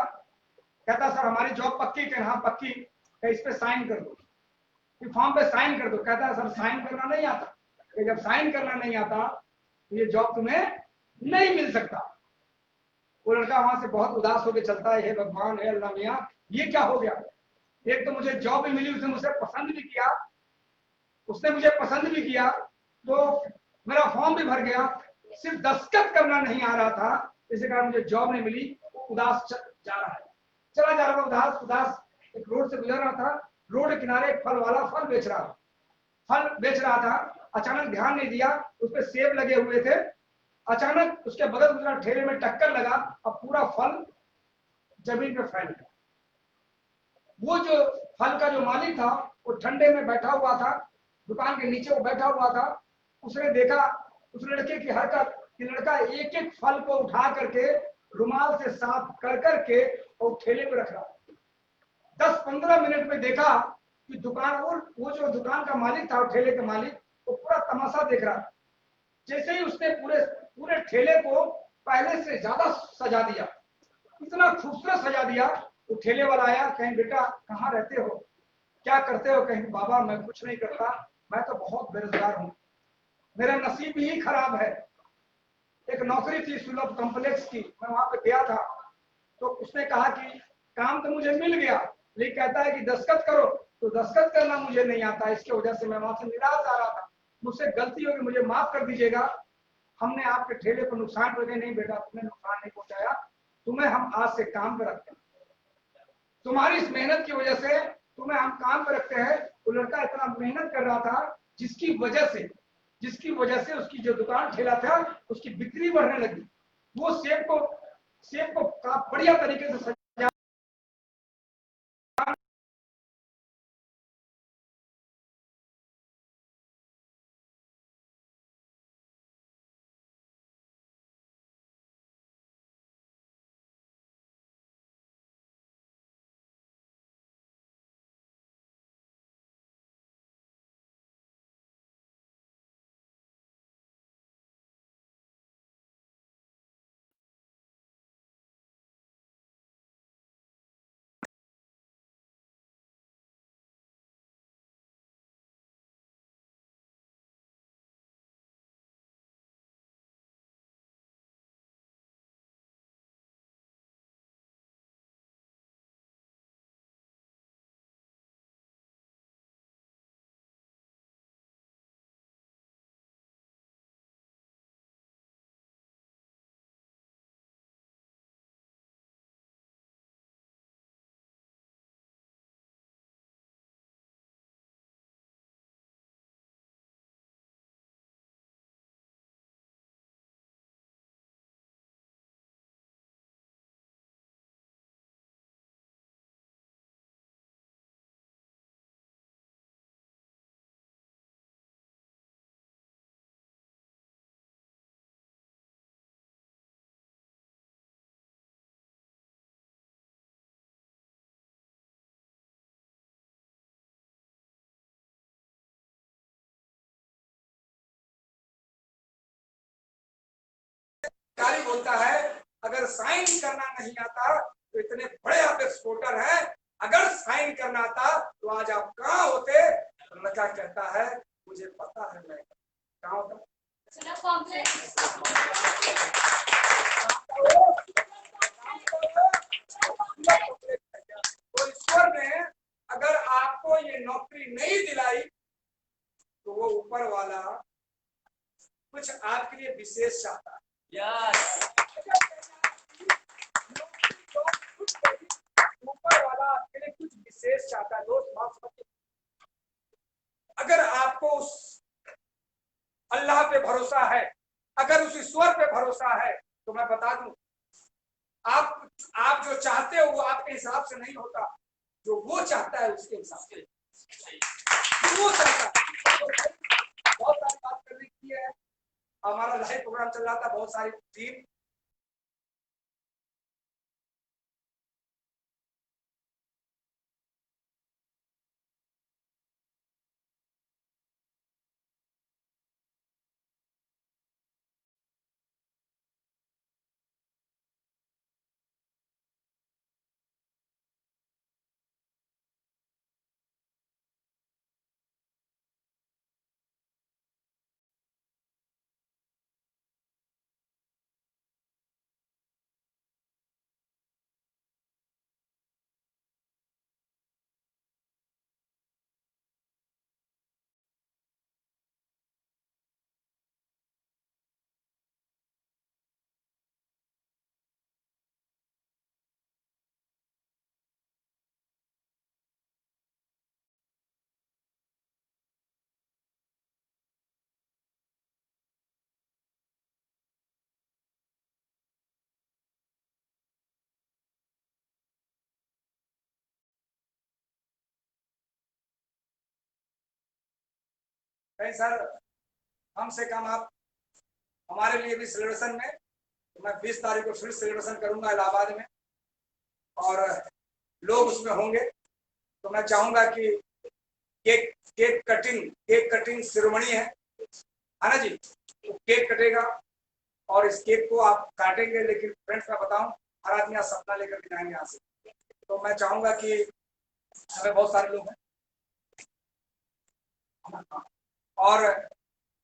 कहता सर हमारी जॉब पक्की है? हाँ पक्की है। इस पे साइन कर दो, फॉर्म पे साइन कर दो। कहता है सर साइन करना नहीं आता। जब साइन करना नहीं आता तो ये जॉब तुम्हें नहीं मिल सकता। वो लड़का वहां से बहुत उदास होकर चलता है, हे भगवान, हे अल्लाह मियां, ये क्या हो गया। एक तो मुझे जॉब भी मिली, उसने मुझसे पसंद भी किया, उसने मुझे पसंद भी किया, तो मेरा फॉर्म भी भर गया, सिर्फ दस्तखत करना नहीं आ रहा था, इसी कारण मुझे जॉब नहीं मिली। उदास जा रहा है, चला जा रहा था उदास उदास। एक रोड से गुजर रहा था, रोड किनारे एक फल वाला फल बेच रहा था। अचानक ध्यान नहीं दिया, उस पर सेब लगे हुए थे। अचानक उसके बगल गुजरा ठेले में टक्कर लगा और पूरा फल जमीन पे फैल गया। वो जो फल का जो मालिक था वो ठंडे में बैठा हुआ था, दुकान के नीचे वो बैठा हुआ था। उसने देखा उस लड़के की हरकत कि लड़का एक एक फल को उठा करके रुमाल से साफ कर करके और ठेले पे रख रहा। 10-15 मिनट में देखा कि दुकान वो जो दुकान का मालिक था, ठेले के मालिक, वो पूरा तमाशा देख रहा। जैसे ही उसने पूरे पूरे ठेले को पहले से ज्यादा सजा दिया, इतना खूबसूरत सजा दिया। वो ठेले वाला आया, कहीं बेटा कहाँ रहते हो, क्या करते हो? कहीं बाबा मैं कुछ नहीं करता, मैं तो बहुत बेरोजगार हूँ, मेरा नसीब ही खराब है। एक नौकरी थी सुलभ कॉम्प्लेक्स की, मैं वहां पे गया था, तो उसने कहा कि काम तो मुझे मिल गया, लेकिन कहता है कि दस्तखत करो, तो दस्तखत करना मुझे नहीं आता, इसकी वजह से मैं वहां से निराश आ रहा था। मुझसे गलती होगी, मुझे माफ कर दीजिएगा, हमने आपके ठेले को नुकसान पहुंचाया। नहीं बेटा, तुम्हें नुकसान नहीं पहुंचाया, तुम्हें हम आज से काम पे रखते हैं, तुम्हारी इस मेहनत की वजह से तुम्हें हम काम पे रखते हैं। वो लड़का इतना मेहनत कर रहा था जिसकी वजह से उसकी जो दुकान ठेला था उसकी बिक्री बढ़ने लगी। वो सेब को बढ़िया तरीके से सजा गाली बोलता है, अगर साइन करना नहीं आता तो इतने बड़े आप एक्सपोर्टर हैं, अगर साइन करना आता तो आज आप कहाँ होते? लड़का कहता है मुझे पता है मैं कहाँ होता। तो ईश्वर ने अगर आपको ये नौकरी नहीं दिलाई तो वो ऊपर वाला कुछ आपके लिए विशेष चाहता है। ऊपर वाला आपके लिए कुछ विशेष चाहता है। दोस्त बात समझिए, अगर आपको उस अल्लाह पे भरोसा है, अगर उस ईश्वर पे भरोसा है, तो मैं बता दूं, आप जो चाहते हो वो आपके हिसाब से नहीं होता, जो वो चाहता है उसके हिसाब से वो चाहता है। बहुत सारी बात करने की है, हमारा लाइव प्रोग्राम चल रहा था, बहुत सारी टीम कहीं सर कम से कम आप हमारे लिए भी सेलिब्रेशन में, तो मैं 20 तारीख को फिर सेलिब्रेशन करूंगा इलाहाबाद में और लोग उसमें होंगे। तो मैं चाहूंगा कि केक कटिंग सेरेमनी है ना जी, तो केक कटेगा और इस केक को आप काटेंगे, लेकिन फ्रेंड्स मैं बताऊं हर आदमी सपना लेकर के जाएंगे यहाँ से। तो मैं चाहूंगा कि हमें बहुत सारे लोग हैं और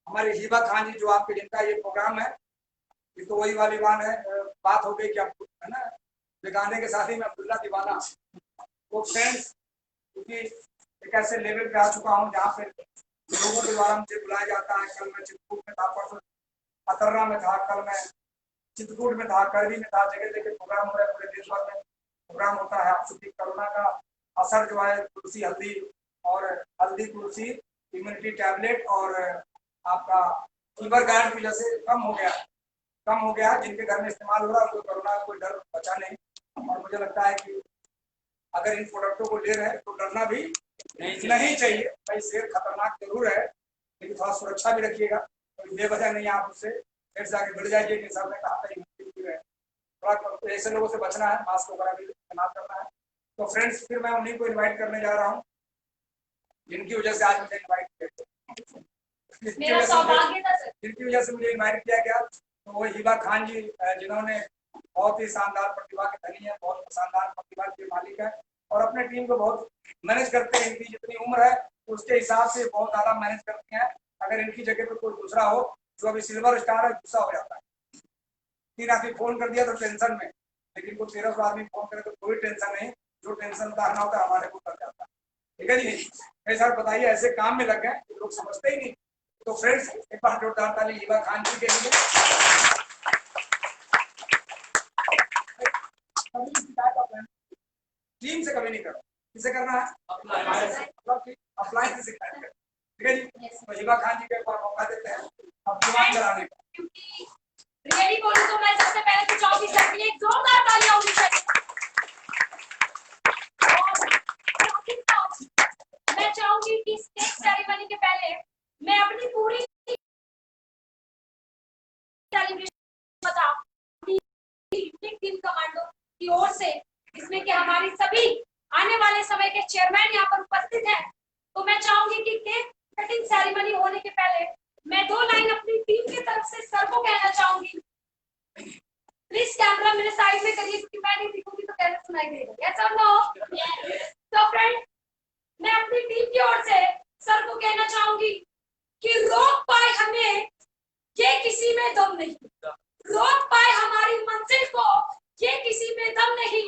हमारे हिबा खान जी जो आपके जिनका ये प्रोग्राम है, ये तो वही वाली बात हो गई कि आपको है ना गाने के साथ ही मैं अब्दुल्ला दीवाना। वो फ्रेंड्स क्योंकि एक ऐसे लेवल पे आ चुका हूँ जहाँ पे लोगों के द्वारा मुझे बुलाया जाता है। कल मैं चित्रकूट में था, परसों अतर्रा में था, कल मैं चित्रकूट में था, करवी में था, जगह जगह प्रोग्राम हो रहा है, पूरे देश भर में प्रोग्राम होता है। आप चूंकि कोरोना का असर जो है तुलसी हल्दी और हल्दी तुलसी इम्यूनिटी टैबलेट और आपका फीवर गार्ड की वजह से कम हो गया जिनके घर में इस्तेमाल हो रहा है, कोई कोरोना कोई डर बचा नहीं। और मुझे लगता है कि अगर इन प्रोडक्टों को ले रहे हैं तो डरना भी नहीं चाहिए। भाई सेहत खतरनाक जरूर है, लेकिन थोड़ा सुरक्षा भी रखिएगा। तो बेवजह नहीं आप उससे फिर से आगे बढ़ जाइए कि साहब ने कहा था थोड़ा ऐसे लोगों से बचना है, मास्क वगैरह भी इस्तेमाल करना है। तो फ्रेंड्स फिर मैं उन्हीं को इन्वाइट करने जा रहा हूँ जिनकी वजह से आज मुझे इन्वाइट किया, जिनकी वजह से मुझे इन्वाइट किया गया। तो वो हिबा खान जी जिन्होंने बहुत ही शानदार प्रतिभा के धनी है, बहुत शानदार प्रतिभा के मालिक है और अपने टीम को बहुत मैनेज करते हैं। इनकी जितनी उम्र है उसके हिसाब से बहुत ज्यादा मैनेज करते हैं। अगर इनकी जगह पर कोई दूसरा हो जो अभी सिल्वर स्टार है, गुस्सा हो जाता है। 3 आदमी फोन कर दिया तो टेंशन में, लेकिन कोई 1300 आदमी फोन करे तो कोई टेंशन नहीं। जो टेंशन उतारना होता है हमारे को कर जाता है। ठीक है जी। मेरे साथ बताइए ऐसे काम में लग गए लोग समझते ही नहीं। तो फ्रेंड्स एक बार जोरदार ताली हिबा खान जी के लिए। टीम से कभी नहीं करो, किसे करना है अप्लायंस से सिखाया। ठीक है जी। तो हिबा खान जी को मौका देते हैं अब जुबान चलाने का। क्योंकि रियली बोलूं तो मैं सबसे पहले तो चाहूंगी सर के लिए एक जोरदार तालियां होनी चाहिए। मैं चाहूंगी कि स्टेज सेरेमनी के पहले मैं अपनी पूरी सेलिब्रेशन बता टीम कमांडो की ओर से, इसमें कि हमारी सभी आने वाले समय के चेयरमैन यहाँ पर उपस्थित हैं। तो मैं चाहूंगी कि केक कटिंग सेरेमनी होने के पहले मैं 2 लाइन अपनी टीम की तरफ से सर को कहना चाहूंगी। प्लीज कैमरा मेरे साइड में करिए क्योंकि मैं नहीं दिखूंगी तो कैसे सुनाई देगा। यस और नो? तो फ्रेंड मैं अपनी टीम की ओर से सर को कहना चाहूंगी कि रोक पाए हमें ये किसी में दम नहीं, रोक पाए हमारी मंजिल को ये किसी में दम नहीं।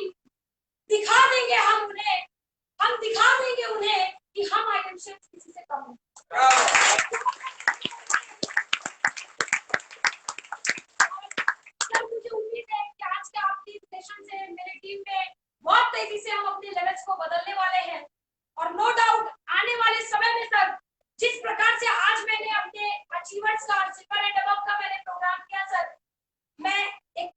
दिखा देंगे हम दिखा देंगे उन्हें कि हम आइटम शेप्स किसी से कम नहीं। मुझे उम्मीद है कि आज के आपकी सेशन से मेरी टीम में बहुत तेजी से हम अपने लेवल्स को बदलने वाले हैं और नो डाउट आने वाले समय में सर जिस प्रकार से आज मैंने अपने अचीवर्स का सिल्वर एंड अबव का मैंने प्रोग्राम किया सर, मैं एक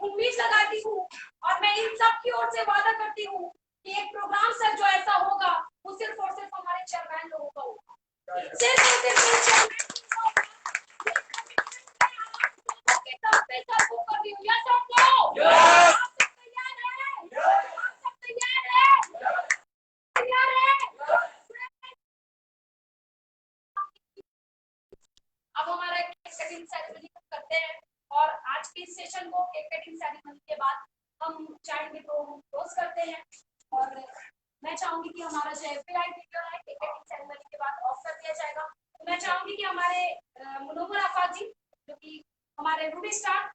उम्मीद लगाती हूँ और मैं इन सब की ओर से वादा करती हूँ कि एक प्रोग्राम सर जो ऐसा होगा वो सिर्फ और सिर्फ हमारे चेयरमैन लोगों का होगा। सिर्फ और सिर्फ अब हमारा केक कटिंग सेरेमनी करते हैं और आज के सेशन को केक कटिंग सेरेमनी के बाद हम चाइल्ड डे को क्लोज करते हैं। और मैं चाहूंगी कि हमारा जो एफबीआई वीडियो है केक कटिंग सेरेमनी के बाद ऑफ कर दिया जाएगा। तो मैं चाहूंगी कि हमारे मुनव्वर आफाक जी जो कि हमारे रूबी स्टार